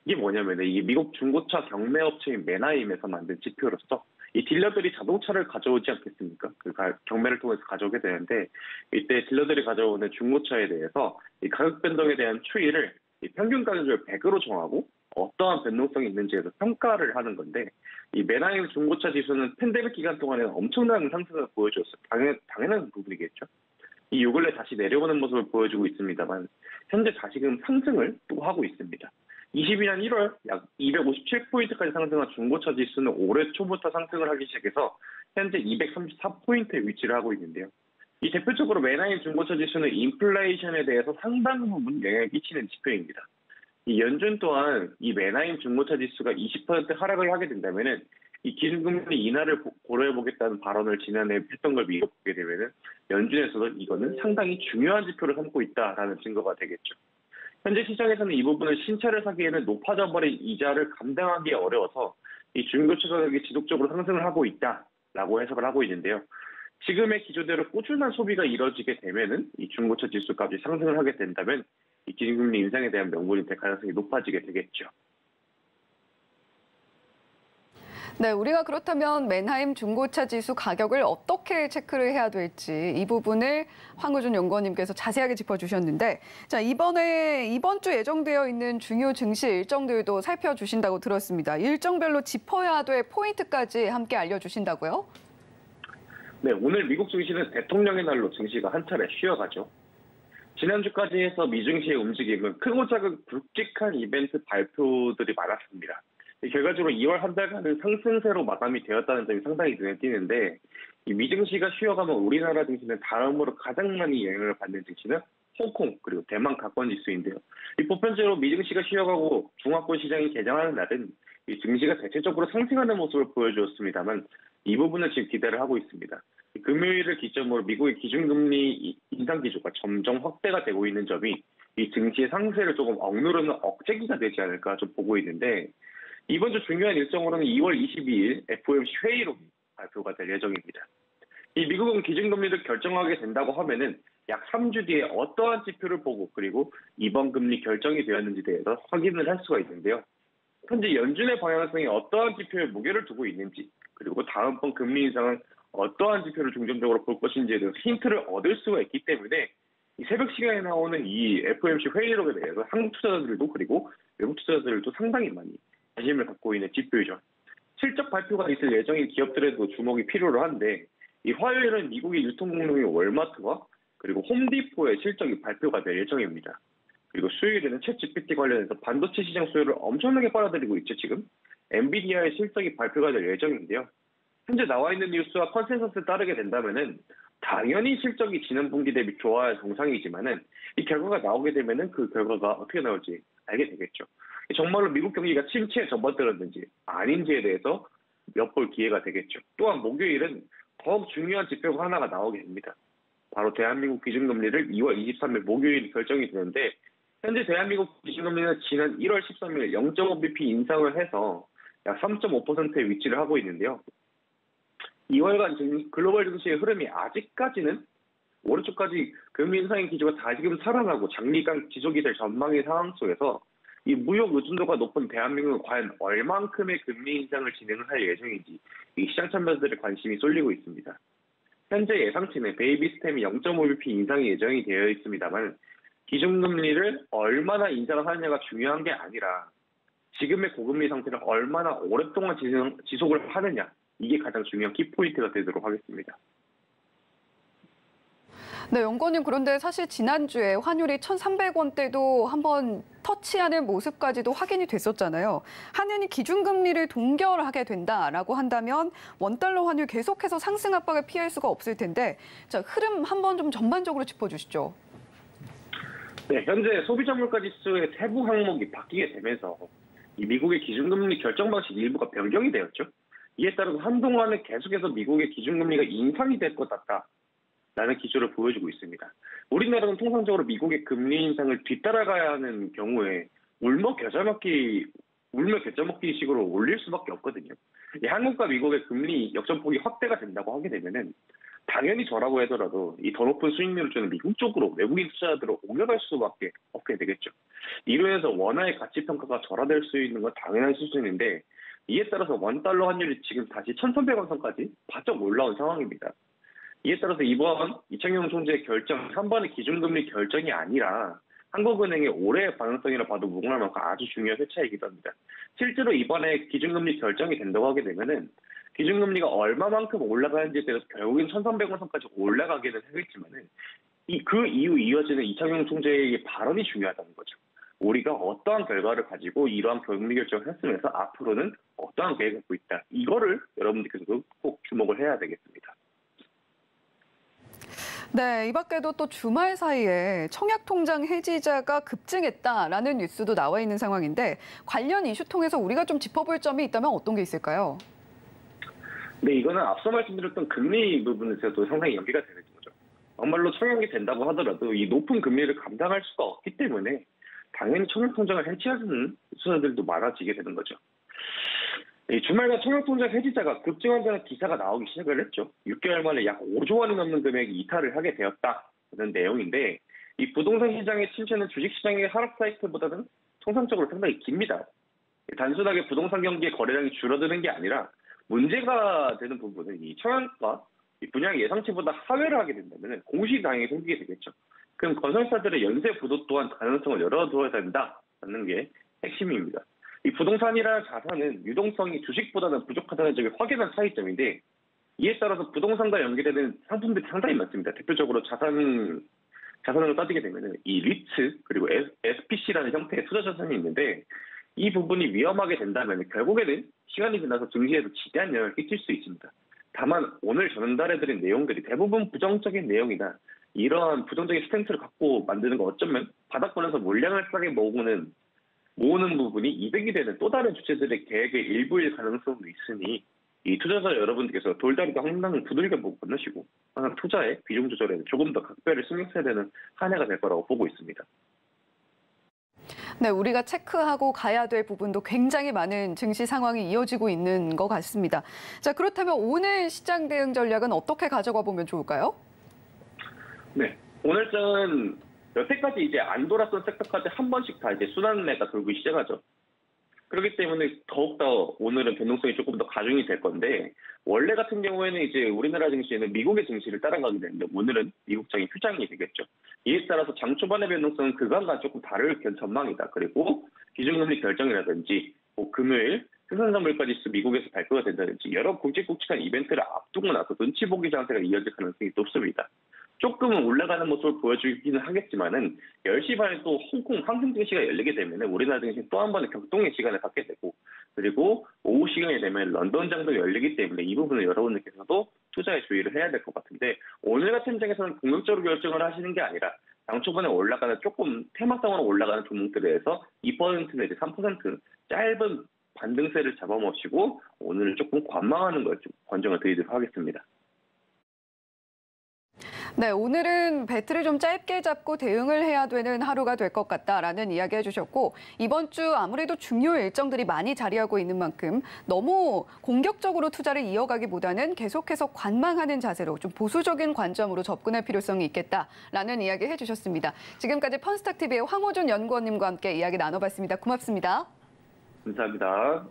이게 뭐냐면 이게 미국 중고차 경매업체인 맨하임에서 만든 지표로서 이 딜러들이 자동차를 가져오지 않겠습니까? 그 경매를 통해서 가져오게 되는데 이때 딜러들이 가져오는 중고차에 대해서 이 가격 변동에 대한 추이를 이 평균 가격을 100으로 정하고 어떠한 변동성이 있는지에서 평가를 하는 건데 이 맨하임 중고차 지수는 팬데믹 기간 동안에는 엄청난 상승을 보여주었어요. 당연한 부분이겠죠. 이 요 근래 다시 내려오는 모습을 보여주고 있습니다만 현재 다시금 상승을 또 하고 있습니다. 22년 1월 약 257포인트까지 상승한 중고차 지수는 올해 초부터 상승을 하기 시작해서 현재 234포인트에 위치를 하고 있는데요. 이 대표적으로 맨하임 중고차 지수는 인플레이션에 대해서 상당 부분 영향을 끼치는 지표입니다. 이 연준 또한 이 맨하임 중고차 지수가 20% 하락을 하게 된다면은 이 기준금리 인하를 고려해보겠다는 발언을 지난해 했던 걸 미뤄보게 되면은 연준에서도 이거는 상당히 중요한 지표를 삼고 있다라는 증거가 되겠죠. 현재 시장에서는 이 부분을 신차를 사기에는 높아져 버린 이자를 감당하기 어려워서 이 중고차 가격이 지속적으로 상승을 하고 있다라고 해석을 하고 있는데요. 지금의 기조대로 꾸준한 소비가 이뤄지게 되면은 이 중고차 지수까지 상승을 하게 된다면 이 기준금리 인상에 대한 명분이 될 가능성이 높아지게 되겠죠. 네, 우리가 그렇다면 맨하임 중고차 지수 가격을 어떻게 체크를 해야 될지 이 부분을 황호준 연구원님께서 자세하게 짚어주셨는데 자 이번 주 예정되어 있는 중요 증시 일정들도 살펴주신다고 들었습니다. 일정별로 짚어야 될 포인트까지 함께 알려주신다고요? 네, 오늘 미국 증시는 대통령의 날로 증시가 한 차례 쉬어가죠. 지난주까지 해서 미증시의 움직임은 크고 작은 굵직한 이벤트 발표들이 많았습니다. 결과적으로 2월 한 달간은 상승세로 마감이 되었다는 점이 상당히 눈에 띄는데 이 미증시가 쉬어가면 우리나라 증시는 다음으로 가장 많이 영향을 받는 증시는 홍콩 그리고 대만 가권 지수인데요. 이 보편적으로 미증시가 쉬어가고 중화권 시장이 개장하는 날은 이 증시가 대체적으로 상승하는 모습을 보여주었습니다만 이 부분을 지금 기대를 하고 있습니다. 금요일을 기점으로 미국의 기준금리 인상 기조가 점점 확대가 되고 있는 점이 이 증시의 상승세를 조금 억누르는 억제기가 되지 않을까 좀 보고 있는데 이번 주 중요한 일정으로는 2월 22일 FOMC 회의로 발표가 될 예정입니다. 이 미국은 기준금리를 결정하게 된다고 하면은 약 3주 뒤에 어떠한 지표를 보고 그리고 이번 금리 결정이 되었는지 대해서 확인을 할 수가 있는데요. 현재 연준의 방향성이 어떠한 지표에 무게를 두고 있는지 그리고 다음번 금리 인상은 어떠한 지표를 중점적으로 볼 것인지에 대해서 힌트를 얻을 수가 있기 때문에 이 새벽 시간에 나오는 이 FOMC 회의록에 대해서 한국 투자자들도 그리고 외국 투자자들도 상당히 많이 관심을 갖고 있는 지표이죠. 실적 발표가 있을 예정인 기업들에도 주목이 필요로 한데 이 화요일은 미국의 유통공룡인 월마트와 그리고 홈디포의 실적이 발표가 될 예정입니다. 그리고 수요일에는 챗GPT 관련해서 반도체 시장 수요를 엄청나게 빨아들이고 있죠, 지금. 엔비디아의 실적이 발표가 될 예정인데요. 현재 나와 있는 뉴스와 컨센서스에 따르게 된다면은 당연히 실적이 지난 분기 대비 좋아야 정상이지만은 이 결과가 나오게 되면은 그 결과가 어떻게 나올지 알게 되겠죠. 정말로 미국 경기가 침체에 접어들었는지 아닌지에 대해서 엿볼 기회가 되겠죠. 또한 목요일은 더욱 중요한 지표가 하나가 나오게 됩니다. 바로 대한민국 기준금리를 2월 23일 목요일 결정이 되는데 현재 대한민국 기준금리는 지난 1월 13일 0.5bp 인상을 해서 약 3.5%의 위치를 하고 있는데요. 2월간 글로벌 증시의 흐름이 아직까지는 오른쪽까지 금리 인상의 기조가 다시금 살아나고 장기간 지속이 될 전망의 상황 속에서 이 무역 의존도가 높은 대한민국은 과연 얼만큼의 금리 인상을 진행을 할 예정인지 이 시장 참여자들의 관심이 쏠리고 있습니다. 현재 예상치는 베이비 스텝이 0.5bp 인상이 예정이 되어 있습니다만 기준금리를 얼마나 인상을 하느냐가 중요한 게 아니라 지금의 고금리 상태를 얼마나 오랫동안 지속을 하느냐 이게 가장 중요한 키포인트가 되도록 하겠습니다. 네, 연구원님 그런데 사실 지난주에 환율이 1,300원대도 한번 터치하는 모습까지도 확인이 됐었잖아요. 한은이 기준금리를 동결하게 된다라고 한다면 원달러 환율 계속해서 상승 압박을 피할 수가 없을 텐데 자, 흐름 한번 좀 전반적으로 짚어주시죠. 네, 현재 소비자 물가 지수의 세부 항목이 바뀌게 되면서 이 미국의 기준금리 결정 방식 일부가 변경이 되었죠. 이에 따라서 한동안은 계속해서 미국의 기준금리가 인상이 될 것 같다라는 기조를 보여주고 있습니다. 우리나라는 통상적으로 미국의 금리 인상을 뒤따라가야 하는 경우에 울며 겨자 먹기 식으로 올릴 수밖에 없거든요. 한국과 미국의 금리 역전폭이 확대가 된다고 하게 되면은 당연히 저라고 하더라도 이 더 높은 수익률을 주는 미국 쪽으로 외국인 투자자들을 옮겨갈 수밖에 없게 되겠죠. 이로 인해서 원화의 가치 평가가 절하될 수 있는 건 당연한 수준인데 이에 따라서 원달러 환율이 지금 다시 1,300원 선까지 바짝 올라온 상황입니다. 이에 따라서 이번 이창용 총재의 결정, 한 번의 기준금리 결정이 아니라 한국은행의 올해의 방향성이라 봐도 무관할 만큼 아주 중요한 회차이기도 합니다. 실제로 이번에 기준금리 결정이 된다고 하게 되면은 기준금리가 얼마만큼 올라가는지에 대해서 결국엔 1,300원 선까지 올라가기는 하겠지만은 그 이후 이어지는 이창용 총재의 발언이 중요하다는 거죠. 우리가 어떠한 결과를 가지고 이러한 금리 결정을 했으면서 앞으로는 어떠한 계획을 갖고 있다. 이거를 여러분들께서도 꼭 주목을 해야 되겠습니다. 네, 이 밖에도 또 주말 사이에 청약통장 해지자가 급증했다라는 뉴스도 나와 있는 상황인데 관련 이슈 통해서 우리가 좀 짚어볼 점이 있다면 어떤 게 있을까요? 네, 이거는 앞서 말씀드렸던 금리 부분에서도 상당히 연계가 되는 거죠. 정말로 청약이 된다고 하더라도 이 높은 금리를 감당할 수가 없기 때문에 당연히 청약통장을 해지하는 투자자들도 많아지게 되는 거죠. 주말간 청약통장 해지자가 급증한다는 기사가 나오기 시작을 했죠. 6개월 만에 약 5조 원이 넘는 금액이 이탈을 하게 되었다는 내용인데 이 부동산 시장의 침체는 주식시장의 하락 사이클보다는 통상적으로 상당히 깁니다. 단순하게 부동산 경기의 거래량이 줄어드는 게 아니라 문제가 되는 부분은 이 청약과 이 분양 예상치보다 하회를 하게 된다면 공시당연히 생기게 되겠죠. 그럼 건설사들의 연쇄 부도 또한 가능성을 열어두어야 된다는 게 핵심입니다. 이 부동산이라는 자산은 유동성이 주식보다는 부족하다는 점이 확연한 차이점인데 이에 따라서 부동산과 연계되는 상품들이 상당히 많습니다. 대표적으로 자산을 따지게 되면 이 리츠 그리고 SPC라는 형태의 투자 자산이 있는데 이 부분이 위험하게 된다면 결국에는 시간이 지나서 증시에도 지대한 영향을 끼칠 수 있습니다. 다만 오늘 전달해드린 내용들이 대부분 부정적인 내용이나 이러한 부정적인 스탠스를 갖고 만드는 거 어쩌면 바닥권에서 물량을 싸게 모으는 부분이 이득이 되는 또 다른 주체들의 계획의 일부일 가능성도 있으니 이 투자자 여러분들께서 돌다리도 항상 두들겨 보고 건너시고 항상 투자의 비중 조절에 조금 더 각별히 신경 써야 되는 한 해가 될 거라고 보고 있습니다. 네, 우리가 체크하고 가야 될 부분도 굉장히 많은 증시 상황이 이어지고 있는 것 같습니다. 자, 그렇다면 오늘 시장 대응 전략은 어떻게 가져가 보면 좋을까요? 네, 오늘장은 여태까지 이제 안 돌았던 섹터까지 한 번씩 다 이제 순환매가 돌고 시작하죠. 그렇기 때문에 더욱더 오늘은 변동성이 조금 더 가중이 될 건데, 원래 같은 경우에는 이제 우리나라 증시에는 미국의 증시를 따라가게 되는데, 오늘은 미국장이 휴장이 되겠죠. 이에 따라서 장 초반의 변동성은 그간과 조금 다를 전망이다. 그리고 기준금리 결정이라든지 금요일 생산성 물가 지수 미국에서 발표가 된다든지 여러 굵직굵직한 이벤트를 앞두고 나서 눈치 보기 장세가 이어질 가능성이 높습니다. 조금은 올라가는 모습을 보여주기는 하겠지만은 10시 반에 또 홍콩 항생 증시가 열리게 되면 우리나라 증시 또 한 번의 격동의 시간을 갖게 되고, 그리고 오후 시간이 되면 런던장도 열리기 때문에 이 부분을 여러분들께서도 투자에 주의를 해야 될 것 같은데, 오늘 같은 장에서는 공격적으로 결정을 하시는 게 아니라 장 초반에 올라가는 조금 테마성으로 올라가는 종목들에 대해서 2% 내지 3% 짧은 반등세를 잡아먹으시고 오늘 조금 관망하는 걸 좀 권장을 드리도록 하겠습니다. 네, 오늘은 배틀을 좀 짧게 잡고 대응을 해야 되는 하루가 될 것 같다라는 이야기 해주셨고, 이번 주 아무래도 중요 일정들이 많이 자리하고 있는 만큼 너무 공격적으로 투자를 이어가기보다는 계속해서 관망하는 자세로 좀 보수적인 관점으로 접근할 필요성이 있겠다라는 이야기 해주셨습니다. 지금까지 펀스탁TV의 황호준 연구원님과 함께 이야기 나눠봤습니다. 고맙습니다. 감사합니다.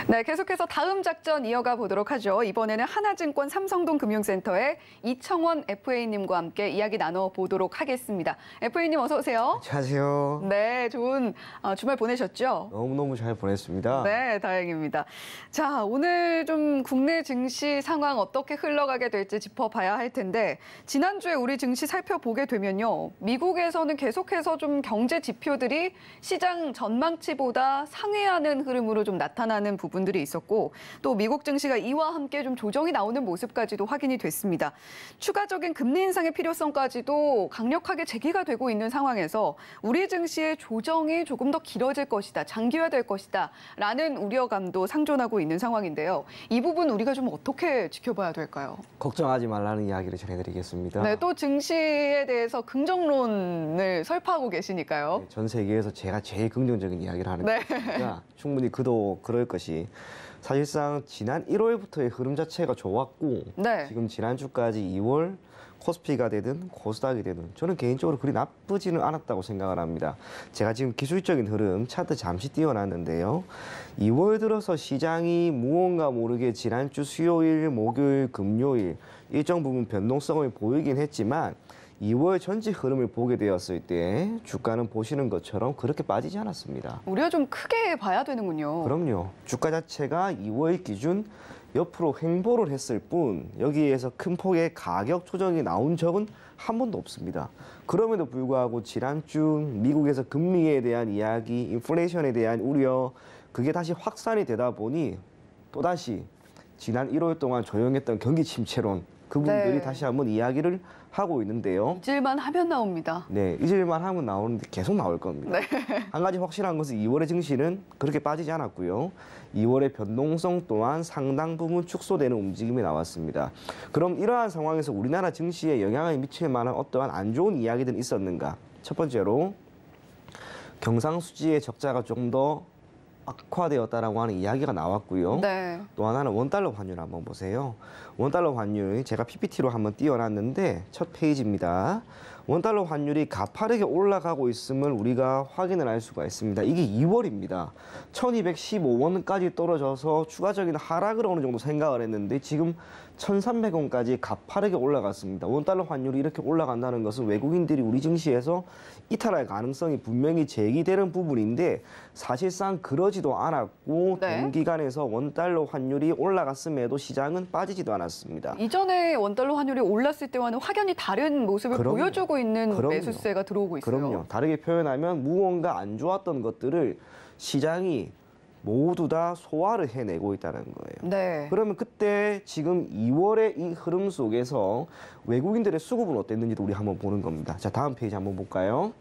네, 계속해서 다음 작전 이어가 보도록 하죠. 이번에는 하나증권 삼성동 금융센터의 이청원 FA님과 함께 이야기 나눠보도록 하겠습니다. FA님 어서 오세요. 안녕하세요. 네, 좋은 주말 보내셨죠? 너무너무 잘 보냈습니다. 네, 다행입니다. 자, 오늘 좀 국내 증시 상황 어떻게 흘러가게 될지 짚어봐야 할 텐데, 지난주에 우리 증시 살펴보게 되면요, 미국에서는 계속해서 좀 경제 지표들이 시장 전망치보다 상회하는 흐름으로 좀 나타나는 부분들이 있었고, 또 미국 증시가 이와 함께 좀 조정이 나오는 모습까지도 확인이 됐습니다. 추가적인 금리 인상의 필요성까지도 강력하게 제기가 되고 있는 상황에서 우리 증시의 조정이 조금 더 길어질 것이다, 장기화될 것이다 라는 우려감도 상존하고 있는 상황인데요. 이 부분 우리가 좀 어떻게 지켜봐야 될까요? 걱정하지 말라는 이야기를 전해드리겠습니다. 네, 또 증시에 대해서 긍정론을 설파하고 계시니까요. 네, 전 세계에서 제가 제일 긍정적인 이야기를 하는 네. 거니까 충분히 그도 그럴 것이, 사실상 지난 1월부터의 흐름 자체가 좋았고, 네. 지금 지난주까지 2월 코스피가 되든 코스닥이 되든 저는 개인적으로 그리 나쁘지는 않았다고 생각을 합니다. 제가 지금 기술적인 흐름 차트 잠시 띄워놨는데요. 2월 들어서 시장이 무언가 모르게 지난주 수요일, 목요일, 금요일 일정 부분 변동성을 보이긴 했지만 2월 전체 흐름을 보게 되었을 때 주가는 보시는 것처럼 그렇게 빠지지 않았습니다. 우리가 좀 크게 봐야 되는군요. 그럼요. 주가 자체가 2월 기준 옆으로 횡보를 했을 뿐 여기에서 큰 폭의 가격 조정이 나온 적은 한 번도 없습니다. 그럼에도 불구하고 지난주 미국에서 금리에 대한 이야기, 인플레이션에 대한 우려, 그게 다시 확산이 되다 보니 또다시 지난 1월 동안 조용했던 경기 침체론, 그분들이 네. 다시 한번 이야기를 하고 있는데요. 잊을만 하면 나옵니다. 네, 잊을만 하면 나오는데 계속 나올 겁니다. 네. 한 가지 확실한 것은 2월의 증시는 그렇게 빠지지 않았고요. 2월의 변동성 또한 상당 부분 축소되는 움직임이 나왔습니다. 그럼 이러한 상황에서 우리나라 증시에 영향을 미칠 만한 어떠한 안 좋은 이야기들이 있었는가? 첫 번째로 경상수지의 적자가 좀 더 악화되었다라고 하는 이야기가 나왔고요. 네. 또 하나는 원달러 환율 한번 보세요. 원달러 환율 제가 PPT로 한번 띄워놨는데 첫 페이지입니다. 원달러 환율이 가파르게 올라가고 있음을 우리가 확인을 할 수가 있습니다. 이게 2월입니다. 1215원까지 떨어져서 추가적인 하락을 어느 정도 생각을 했는데 지금 1300원까지 가파르게 올라갔습니다. 원달러 환율이 이렇게 올라간다는 것은 외국인들이 우리 증시에서 이탈할 가능성이 분명히 제기되는 부분인데 사실상 그러지도 않았고 네. 동기간에서 원달러 환율이 올라갔음에도 시장은 빠지지도 않았습니다. 이전에 원달러 환율이 올랐을 때와는 확연히 다른 모습을 그럼요. 보여주고 있는 그럼요. 매수세가 들어오고 있어요. 그럼요. 다르게 표현하면 무언가 안 좋았던 것들을 시장이 모두 다 소화를 해내고 있다는 거예요. 네. 그러면 그때 지금 2월의 이 흐름 속에서 외국인들의 수급은 어땠는지도 우리 한번 보는 겁니다. 자, 다음 페이지 한번 볼까요?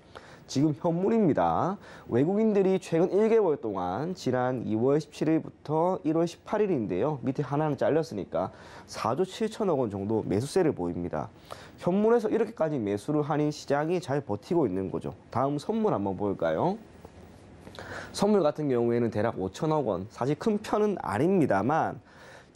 지금 현물입니다. 외국인들이 최근 1개월 동안 지난 2월 17일부터 1월 18일인데요. 밑에 하나는 잘렸으니까 4조 7천억 원 정도 매수세를 보입니다. 현물에서 이렇게까지 매수를 하니 시장이 잘 버티고 있는 거죠. 다음 선물 한번 볼까요? 선물 같은 경우에는 대략 5천억 원, 사실 큰 편은 아닙니다만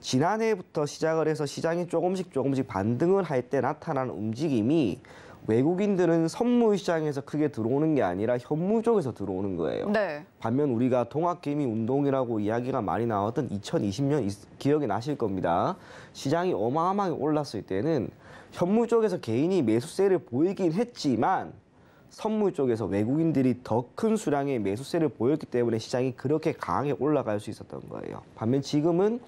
지난해부터 시작을 해서 시장이 조금씩 반등을 할 때 나타나는 움직임이 외국인들은 선물 시장에서 크게 들어오는 게 아니라 현물 쪽에서 들어오는 거예요. 네. 반면 우리가 동학개미 운동이라고 이야기가 많이 나왔던 2020년 기억이 나실 겁니다. 시장이 어마어마하게 올랐을 때는 현물 쪽에서 개인이 매수세를 보이긴 했지만 선물 쪽에서 외국인들이 더 큰 수량의 매수세를 보였기 때문에 시장이 그렇게 강하게 올라갈 수 있었던 거예요. 반면 지금은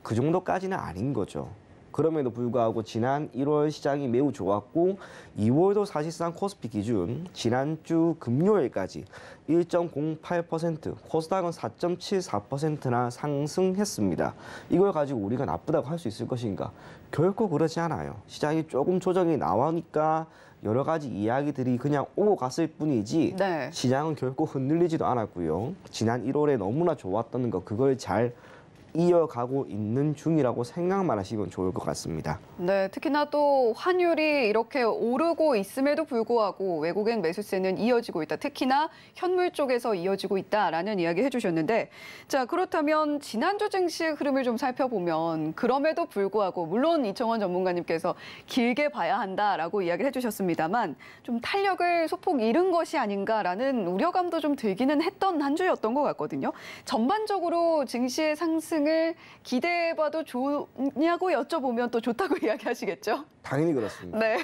그 정도까지는 아닌 거죠. 그럼에도 불구하고 지난 1월 시장이 매우 좋았고 2월도 사실상 코스피 기준 지난주 금요일까지 1.08%, 코스닥은 4.74%나 상승했습니다. 이걸 가지고 우리가 나쁘다고 할 수 있을 것인가? 결코 그렇지 않아요. 시장이 조금 조정이 나오니까 여러 가지 이야기들이 그냥 오고 갔을 뿐이지 네. 시장은 결코 흔들리지도 않았고요. 지난 1월에 너무나 좋았던 거 그걸 잘 이어가고 있는 중이라고 생각만 하시면 좋을 것 같습니다. 네, 특히나 또 환율이 이렇게 오르고 있음에도 불구하고 외국인 매수세는 이어지고 있다. 특히나 현물 쪽에서 이어지고 있다라는 이야기 해주셨는데, 자 그렇다면 지난주 증시 흐름을 좀 살펴보면 그럼에도 불구하고 물론 이청원 전문가님께서 길게 봐야 한다라고 이야기를 해주셨습니다만 좀 탄력을 소폭 잃은 것이 아닌가라는 우려감도 좀 들기는 했던 한 주였던 것 같거든요. 전반적으로 증시의 상승 을 기대해봐도 좋냐고 여쭤보면 또 좋다고 이야기하시겠죠? 당연히 그렇습니다. 네.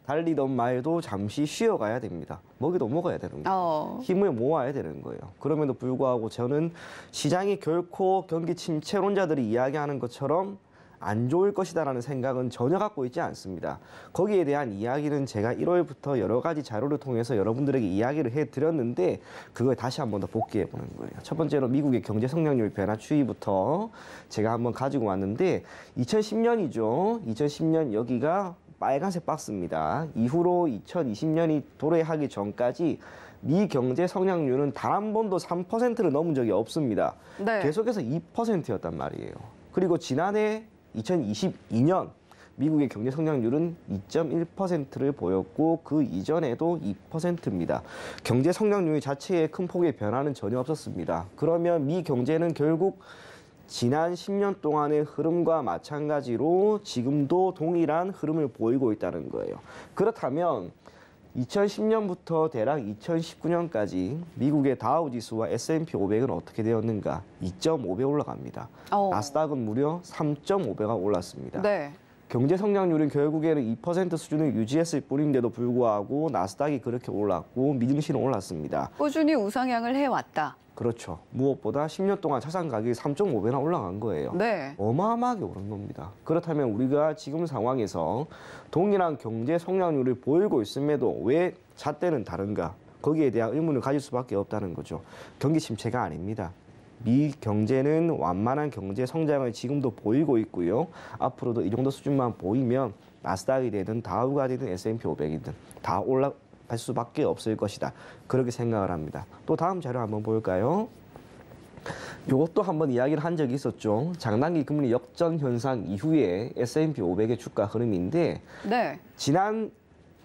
달리던 말도 잠시 쉬어가야 됩니다. 먹이도 먹어야 되는 거예요. 힘을 모아야 되는 거예요. 그럼에도 불구하고 저는 시장이 결코 경기 침체론자들이 이야기하는 것처럼 안 좋을 것이다라는 생각은 전혀 갖고 있지 않습니다. 거기에 대한 이야기는 제가 1월부터 여러 가지 자료를 통해서 여러분들에게 이야기를 해드렸는데 그걸 다시 한 번 더 복귀해보는 거예요. 첫 번째로 미국의 경제 성장률 변화 추이부터 제가 한번 가지고 왔는데 2010년이죠. 2010년 여기가 빨간색 박스입니다. 이후로 2020년이 도래하기 전까지 미 경제 성장률은 단 한 번도 3%를 넘은 적이 없습니다. 네. 계속해서 2%였단 말이에요. 그리고 지난해 2022년 미국의 경제 성장률은 2.1%를 보였고 그 이전에도 2%입니다. 경제 성장률 자체에 큰 폭의 변화는 전혀 없었습니다. 그러면 미 경제는 결국 지난 10년 동안의 흐름과 마찬가지로 지금도 동일한 흐름을 보이고 있다는 거예요. 그렇다면 2010년부터 대략 2019년까지 미국의 다우지수와 S&P 500은 어떻게 되었는가? 2.5배 올라갑니다. 나스닥은 무려 3.5배가 올랐습니다. 네. 경제 성장률은 결국에는 2% 수준을 유지했을 뿐인데도 불구하고 나스닥이 그렇게 올랐고 미증시는 올랐습니다. 꾸준히 우상향을 해왔다. 그렇죠. 무엇보다 10년 동안 자산 가격이 3.5배나 올라간 거예요. 네. 어마어마하게 오른 겁니다. 그렇다면 우리가 지금 상황에서 동일한 경제 성장률을 보이고 있음에도 왜 잣대는 다른가? 거기에 대한 의문을 가질 수밖에 없다는 거죠. 경기 침체가 아닙니다. 미 경제는 완만한 경제 성장을 지금도 보이고 있고요. 앞으로도 이 정도 수준만 보이면 나스닥이 되든 다우가 되든 S&P 500이든 다 올라갈 수밖에 없을 것이다. 그렇게 생각을 합니다. 또 다음 자료 한번 볼까요? 이것도 한번 이야기를 한 적이 있었죠. 장단기 금리 역전 현상 이후에 S&P 500의 주가 흐름인데 네. 지난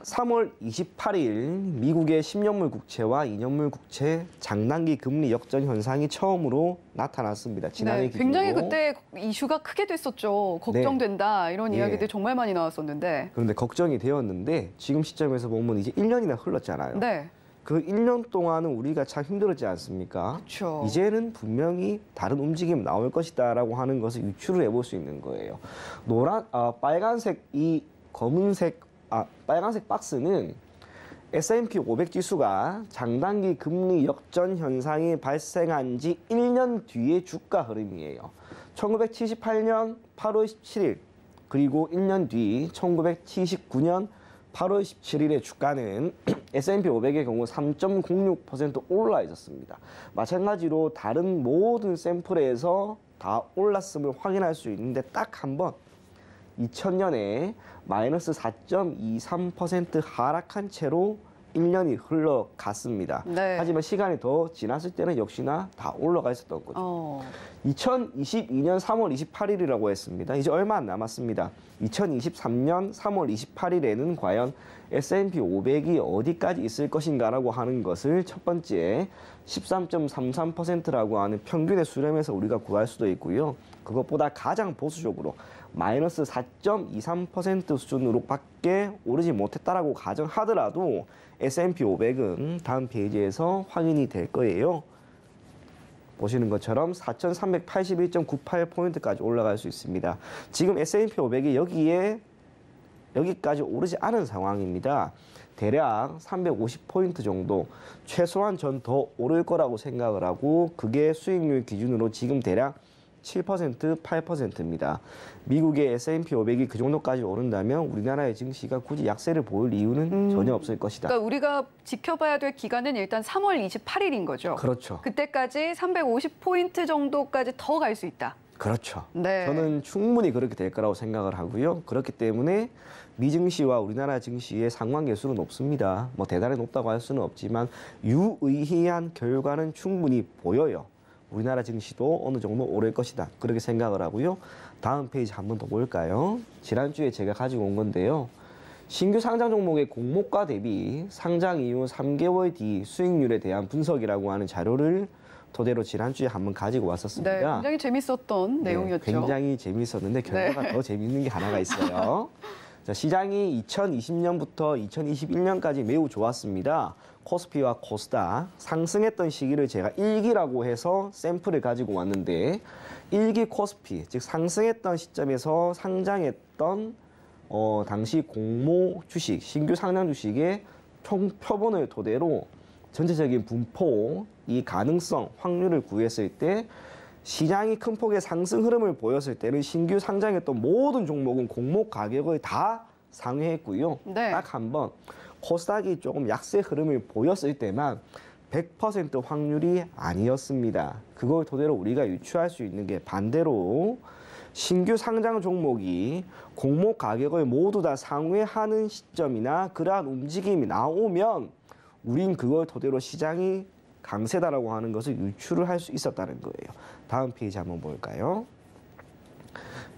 3월 28일 미국의 10년물 국채와 2년물 국채 장단기 금리 역전 현상이 처음으로 나타났습니다. 지난해 기준으로. 굉장히 그때 이슈가 크게 됐었죠. 걱정된다 이런 이야기들 정말 많이 나왔었는데. 그런데 걱정이 되었는데 지금 시점에서 보면 이제 1년이나 흘렀잖아요. 네. 그 1년 동안은 우리가 참 힘들었지 않습니까? 그렇죠. 이제는 분명히 다른 움직임 나올 것이다라고 하는 것을 유추를 해볼 수 있는 거예요. 빨간색 이 검은색 빨간색 박스는 S&P 500 지수가 장단기 금리 역전 현상이 발생한 지 1년 뒤의 주가 흐름이에요. 1978년 8월 17일 그리고 1년 뒤 1979년 8월 17일의 주가는 S&P 500의 경우 3.06% 올라 있었습니다. 마찬가지로 다른 모든 샘플에서 다 올랐음을 확인할 수 있는데 딱 한 번 2000년에 마이너스 4.23% 하락한 채로 1년이 흘러갔습니다. 네. 하지만 시간이 더 지났을 때는 역시나 다 올라가 있었던 거죠. 2022년 3월 28일이라고 했습니다. 이제 얼마 안 남았습니다. 2023년 3월 28일에는 과연 S&P 500이 어디까지 있을 것인가라고 하는 것을 첫 번째 13.33%라고 하는 평균의 수렴에서 우리가 구할 수도 있고요. 그것보다 가장 보수적으로 마이너스 4.23% 수준으로밖에 오르지 못했다라고 가정하더라도 S&P 500은 다음 페이지에서 확인이 될 거예요. 보시는 것처럼 4,381.98포인트까지 올라갈 수 있습니다. 지금 S&P 500이 여기까지 오르지 않은 상황입니다. 대략 350포인트 정도, 최소한 전 더 오를 거라고 생각을 하고 그게 수익률 기준으로 지금 대략 7%, 8%입니다. 미국의 S&P 500이 그 정도까지 오른다면 우리나라의 증시가 굳이 약세를 보일 이유는 전혀 없을 것이다. 그러니까 우리가 지켜봐야 될 기간은 일단 3월 28일인 거죠. 그렇죠. 그때까지 350포인트 정도까지 더 갈 수 있다. 그렇죠. 네. 저는 충분히 그렇게 될 거라고 생각을 하고요. 그렇기 때문에 미증시와 우리나라 증시의 상관계수는 높습니다. 뭐 대단히 높다고 할 수는 없지만 유의미한 결과는 충분히 보여요. 우리나라 증시도 어느 정도 오를 것이다. 그렇게 생각을 하고요. 다음 페이지 한 번 더 볼까요? 지난주에 제가 가지고 온 건데요. 신규 상장 종목의 공모가 대비 상장 이후 3개월 뒤 수익률에 대한 분석이라고 하는 자료를 토대로 지난주에 한번 가지고 왔었습니다. 네, 굉장히 재밌었던 내용이었죠. 굉장히 재밌었는데 결과가 더 재밌는 게 하나가 있어요. 자, 시장이 2020년부터 2021년까지 매우 좋았습니다. 코스피와 코스닥 상승했던 시기를 제가 1기라고 해서 샘플을 가지고 왔는데 1기 코스피, 즉 상승했던 시점에서 상장했던 당시 공모 주식, 신규 상장 주식의 총 표본을 토대로 전체적인 분포, 이 가능성, 확률을 구했을 때 시장이 큰 폭의 상승 흐름을 보였을 때는 신규 상장했던 모든 종목은 공모 가격을 다 상회했고요. 네. 딱 한 번 코스닥이 조금 약세 흐름을 보였을 때만 100% 확률이 아니었습니다. 그걸 토대로 우리가 유추할 수 있는 게 반대로 신규 상장 종목이 공모 가격을 모두 다 상회하는 시점이나 그러한 움직임이 나오면 우린 그걸 토대로 시장이 강세다라고 하는 것을 유추를 할 수 있었다는 거예요. 다음 페이지 한번 볼까요?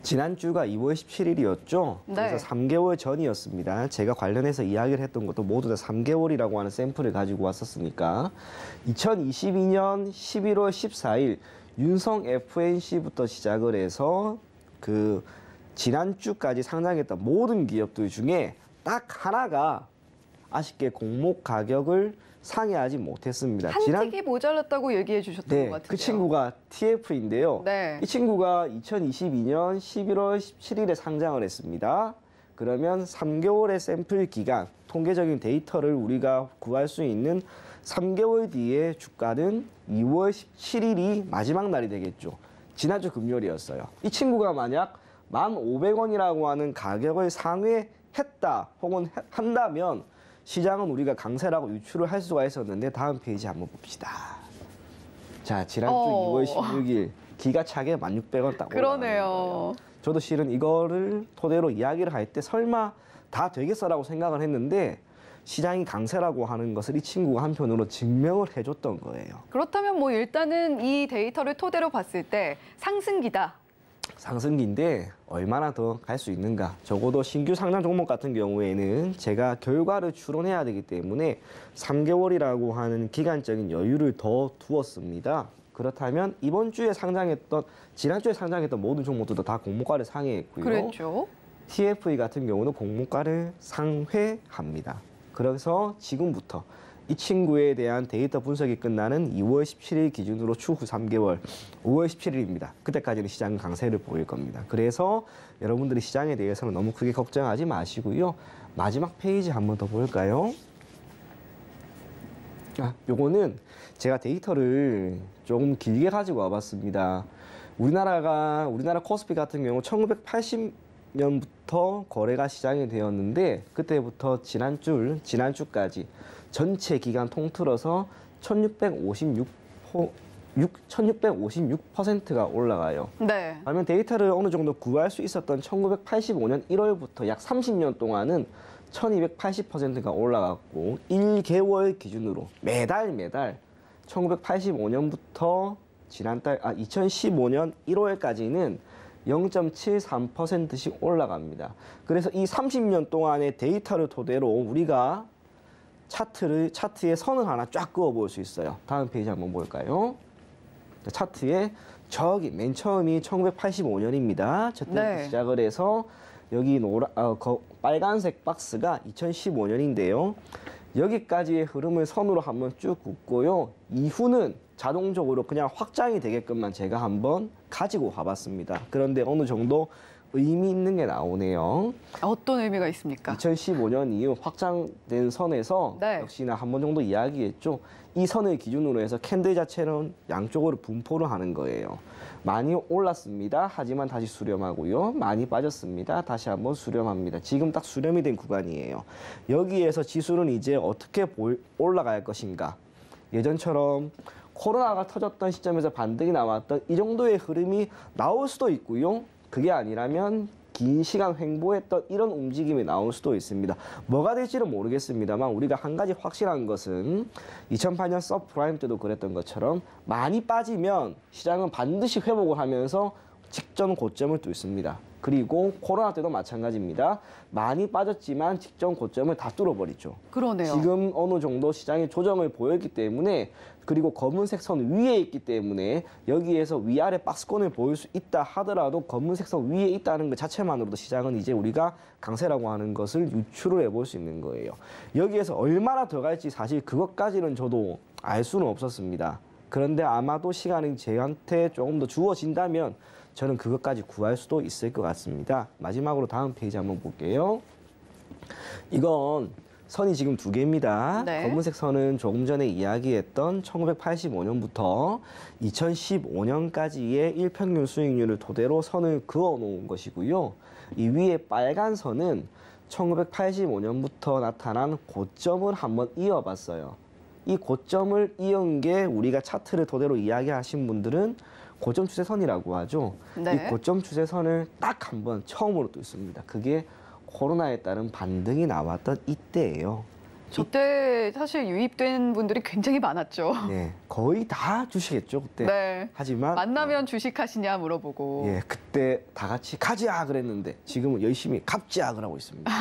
지난주가 2월 17일이었죠. 네. 그래서 3개월 전이었습니다. 제가 관련해서 이야기를 했던 것도 모두 다 3개월이라고 하는 샘플을 가지고 왔었으니까 2022년 11월 14일 윤성 FNC부터 시작을 해서 그 지난주까지 상장했던 모든 기업들 중에 딱 하나가 아쉽게 공모 가격을 상회하지 못했습니다. 한 틱이 모자랐다고 얘기해 주셨던 것 같은데요. 그 친구가 TF인데요. 네. 이 친구가 2022년 11월 17일에 상장을 했습니다. 그러면 3개월의 샘플 기간, 통계적인 데이터를 우리가 구할 수 있는 3개월 뒤에 주가는 2월 17일이 마지막 날이 되겠죠. 지난주 금요일이었어요. 이 친구가 만약 1,500원이라고 하는 가격을 상회했다 혹은 한다면 시장은 우리가 강세라고 유추를 할 수가 있었는데 다음 페이지 한번 봅시다. 자, 지난주 2월 16일 기가 차게 1,600원 딱 올라가는 그러네요. 거예요. 저도 실은 이거를 토대로 이야기를 할 때 설마 다 되겠어라고 생각을 했는데 시장이 강세라고 하는 것을 이 친구가 한편으로 증명을 해줬던 거예요. 그렇다면 뭐 일단은 이 데이터를 토대로 봤을 때 상승기다. 상승기인데 얼마나 더 갈 수 있는가. 적어도 신규 상장 종목 같은 경우에는 제가 결과를 추론해야 되기 때문에 3개월이라고 하는 기간적인 여유를 더 두었습니다. 그렇다면 이번 주에 상장했던, 지난주에 상장했던 모든 종목들도 다 공모가를 상회했고요. 그랬죠. TFE 같은 경우는 공모가를 상회합니다. 그래서 지금부터 이 친구에 대한 데이터 분석이 끝나는 2월 17일 기준으로 추후 3개월, 5월 17일입니다. 그때까지는 시장은 강세를 보일 겁니다. 그래서 여러분들이 시장에 대해서는 너무 크게 걱정하지 마시고요. 마지막 페이지 한번 더 볼까요? 요거는 제가 데이터를 조금 길게 가지고 와봤습니다. 우리나라 코스피 같은 경우 1980년부터 거래가 시작이 되었는데 그때부터 지난주까지 전체 기간 통틀어서 1656%가 올라가요. 네. 그러면 데이터를 어느 정도 구할 수 있었던 1985년 1월부터 약 30년 동안은 1280%가 올라갔고 1개월 기준으로 매달 1985년부터 2015년 1월까지는 0.73%씩 올라갑니다. 그래서 이 30년 동안의 데이터를 토대로 우리가 차트에 선을 하나 쫙 그어볼 수 있어요. 다음 페이지 한번 볼까요? 차트에 저기 맨 처음이 1985년입니다. 저때 네. 시작을 해서 여기 빨간색 박스가 2015년인데요. 여기까지의 흐름을 선으로 한번 쭉 긋고요. 이후는 자동적으로 그냥 확장이 되게끔만 제가 한번 가지고 가봤습니다. 그런데 어느 정도 의미 있는 게 나오네요. 어떤 의미가 있습니까? 2015년 이후 확장된 선에서 네. 역시나 한 번 정도 이야기했죠. 이 선을 기준으로 해서 캔들 자체는 양쪽으로 분포를 하는 거예요. 많이 올랐습니다. 하지만 다시 수렴하고요. 많이 빠졌습니다. 다시 한번 수렴합니다. 지금 딱 수렴이 된 구간이에요. 여기에서 지수는 이제 어떻게 올라갈 것인가. 예전처럼 코로나가 터졌던 시점에서 반등이 나왔던 이 정도의 흐름이 나올 수도 있고요. 그게 아니라면 긴 시간 횡보했던 이런 움직임이 나올 수도 있습니다. 뭐가 될지는 모르겠습니다만 우리가 한 가지 확실한 것은 2008년 서프라임 때도 그랬던 것처럼 많이 빠지면 시장은 반드시 회복을 하면서 직전 고점을 뚫습니다. 그리고 코로나 때도 마찬가지입니다. 많이 빠졌지만 직전 고점을 다 뚫어버리죠. 그러네요. 지금 어느 정도 시장이 조정을 보였기 때문에 그리고 검은색 선 위에 있기 때문에 여기에서 위아래 박스권을 보일 수 있다 하더라도 검은색 선 위에 있다는 것 자체만으로도 시장은 이제 우리가 강세라고 하는 것을 유추를 해볼 수 있는 거예요. 여기에서 얼마나 더 갈지 사실 그것까지는 저도 알 수는 없었습니다. 그런데 아마도 시간이 저한테 조금 더 주어진다면 저는 그것까지 구할 수도 있을 것 같습니다. 마지막으로 다음 페이지 한번 볼게요. 이건 선이 지금 두 개입니다. 네. 검은색 선은 조금 전에 이야기했던 1985년부터 2015년까지의 일평균 수익률을 토대로 선을 그어 놓은 것이고요. 이 위에 빨간 선은 1985년부터 나타난 고점을 한번 이어봤어요. 이 고점을 이은 게 우리가 차트를 토대로 이야기하신 분들은 고점 추세선이라고 하죠. 네. 이 고점 추세선을 딱 한번 처음으로 뚫습니다. 그게 코로나에 따른 반등이 나왔던 이때예요. 저때 사실 유입된 분들이 굉장히 많았죠. 네, 거의 다 주시겠죠 그때. 네. 하지만 만나면 주식하시냐 물어보고. 예, 그때 다 같이 가자 그랬는데 지금은 열심히 갑작을 하고 있습니다.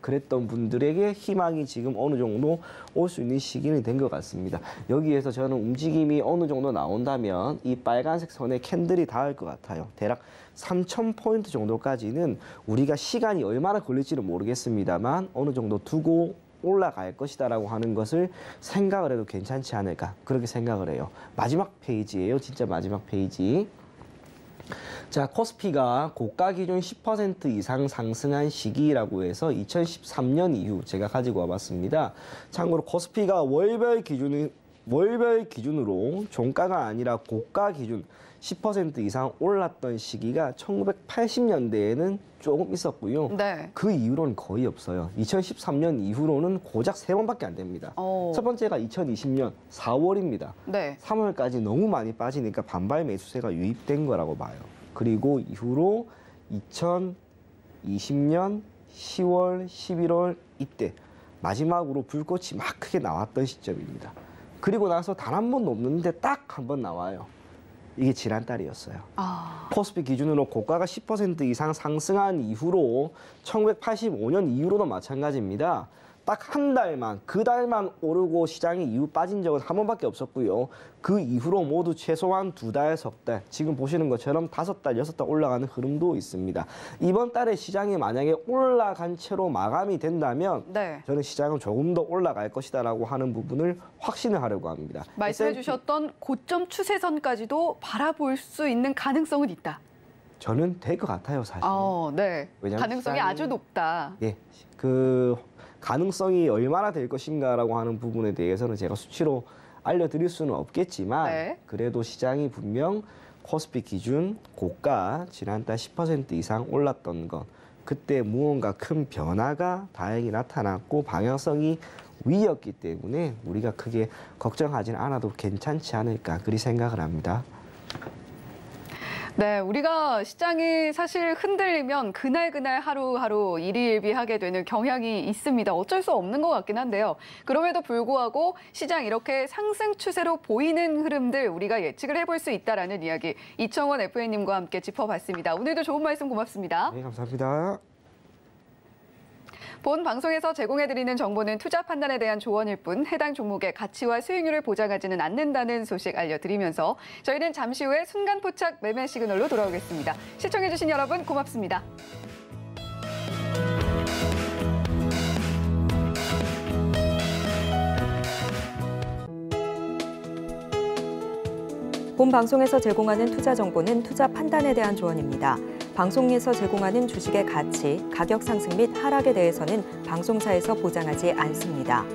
그랬던 분들에게 희망이 지금 어느 정도 올 수 있는 시기는 된 것 같습니다. 여기에서 저는 움직임이 어느 정도 나온다면 이 빨간색 선에 캔들이 닿을 것 같아요. 대략 3,000포인트 정도까지는 우리가 시간이 얼마나 걸릴지는 모르겠습니다만 어느 정도 두고 올라갈 것이다라고 하는 것을 생각을 해도 괜찮지 않을까 그렇게 생각을 해요. 마지막 페이지예요. 진짜 마지막 페이지. 자, 코스피가 고가 기준 10% 이상 상승한 시기라고 해서 2013년 이후 제가 가지고 와봤습니다. 참고로 코스피가 월별 기준으로 종가가 아니라 고가 기준 10% 이상 올랐던 시기가 1980년대에는 조금 있었고요. 네. 그 이후로는 거의 없어요. 2013년 이후로는 고작 3번밖에 안 됩니다. 첫 번째가 2020년 4월입니다. 네. 3월까지 너무 많이 빠지니까 반발 매수세가 유입된 거라고 봐요. 그리고 이후로 2020년 10월, 11월 이때 마지막으로 불꽃이 막 크게 나왔던 시점입니다. 그리고 나서 단 한 번도 없는데 딱 한 번 나와요. 이게 지난달이었어요. 코스피 기준으로 고가가 10% 이상 상승한 이후로 1985년 이후로도 마찬가지입니다. 딱 한 달만, 그 달만 오르고 시장이 이후 빠진 적은 한 번밖에 없었고요. 그 이후로 모두 최소한 2달, 석 달, 지금 보시는 것처럼 5달, 6달 올라가는 흐름도 있습니다. 이번 달에 시장이 만약에 올라간 채로 마감이 된다면 네. 저는 시장은 조금 더 올라갈 것이다라고 하는 부분을 확신을 하려고 합니다. 말씀해 주셨던 고점 추세선까지도 바라볼 수 있는 가능성은 있다. 저는 될 것 같아요, 사실. 네. 왜냐하면 가능성이 시장이- 아주 높다. 예, 그 가능성이 얼마나 될 것인가라고 하는 부분에 대해서는 제가 수치로 알려드릴 수는 없겠지만 네. 그래도 시장이 분명 코스피 기준 고가 지난달 10% 이상 올랐던 것 그때 무언가 큰 변화가 다행히 나타났고 방향성이 위였기 때문에 우리가 크게 걱정하진 않아도 괜찮지 않을까 그리 생각을 합니다. 네, 우리가 시장이 사실 흔들리면 그날 하루하루 일희일비하게 되는 경향이 있습니다. 어쩔 수 없는 것 같긴 한데요. 그럼에도 불구하고 시장 이렇게 상승 추세로 보이는 흐름들 우리가 예측을 해볼 수 있다라는 이야기 이청원 FA님과 함께 짚어봤습니다. 오늘도 좋은 말씀 고맙습니다. 네, 감사합니다. 본 방송에서 제공해드리는 정보는 투자 판단에 대한 조언일 뿐 해당 종목의 가치와 수익률을 보장하지는 않는다는 소식 알려드리면서 저희는 잠시 후에 순간포착 매매 시그널로 돌아오겠습니다. 시청해주신 여러분 고맙습니다. 본 방송에서 제공하는 투자 정보는 투자 판단에 대한 조언입니다. 방송에서 제공하는 주식의 가치, 가격 상승 및 하락에 대해서는 방송사에서 보장하지 않습니다.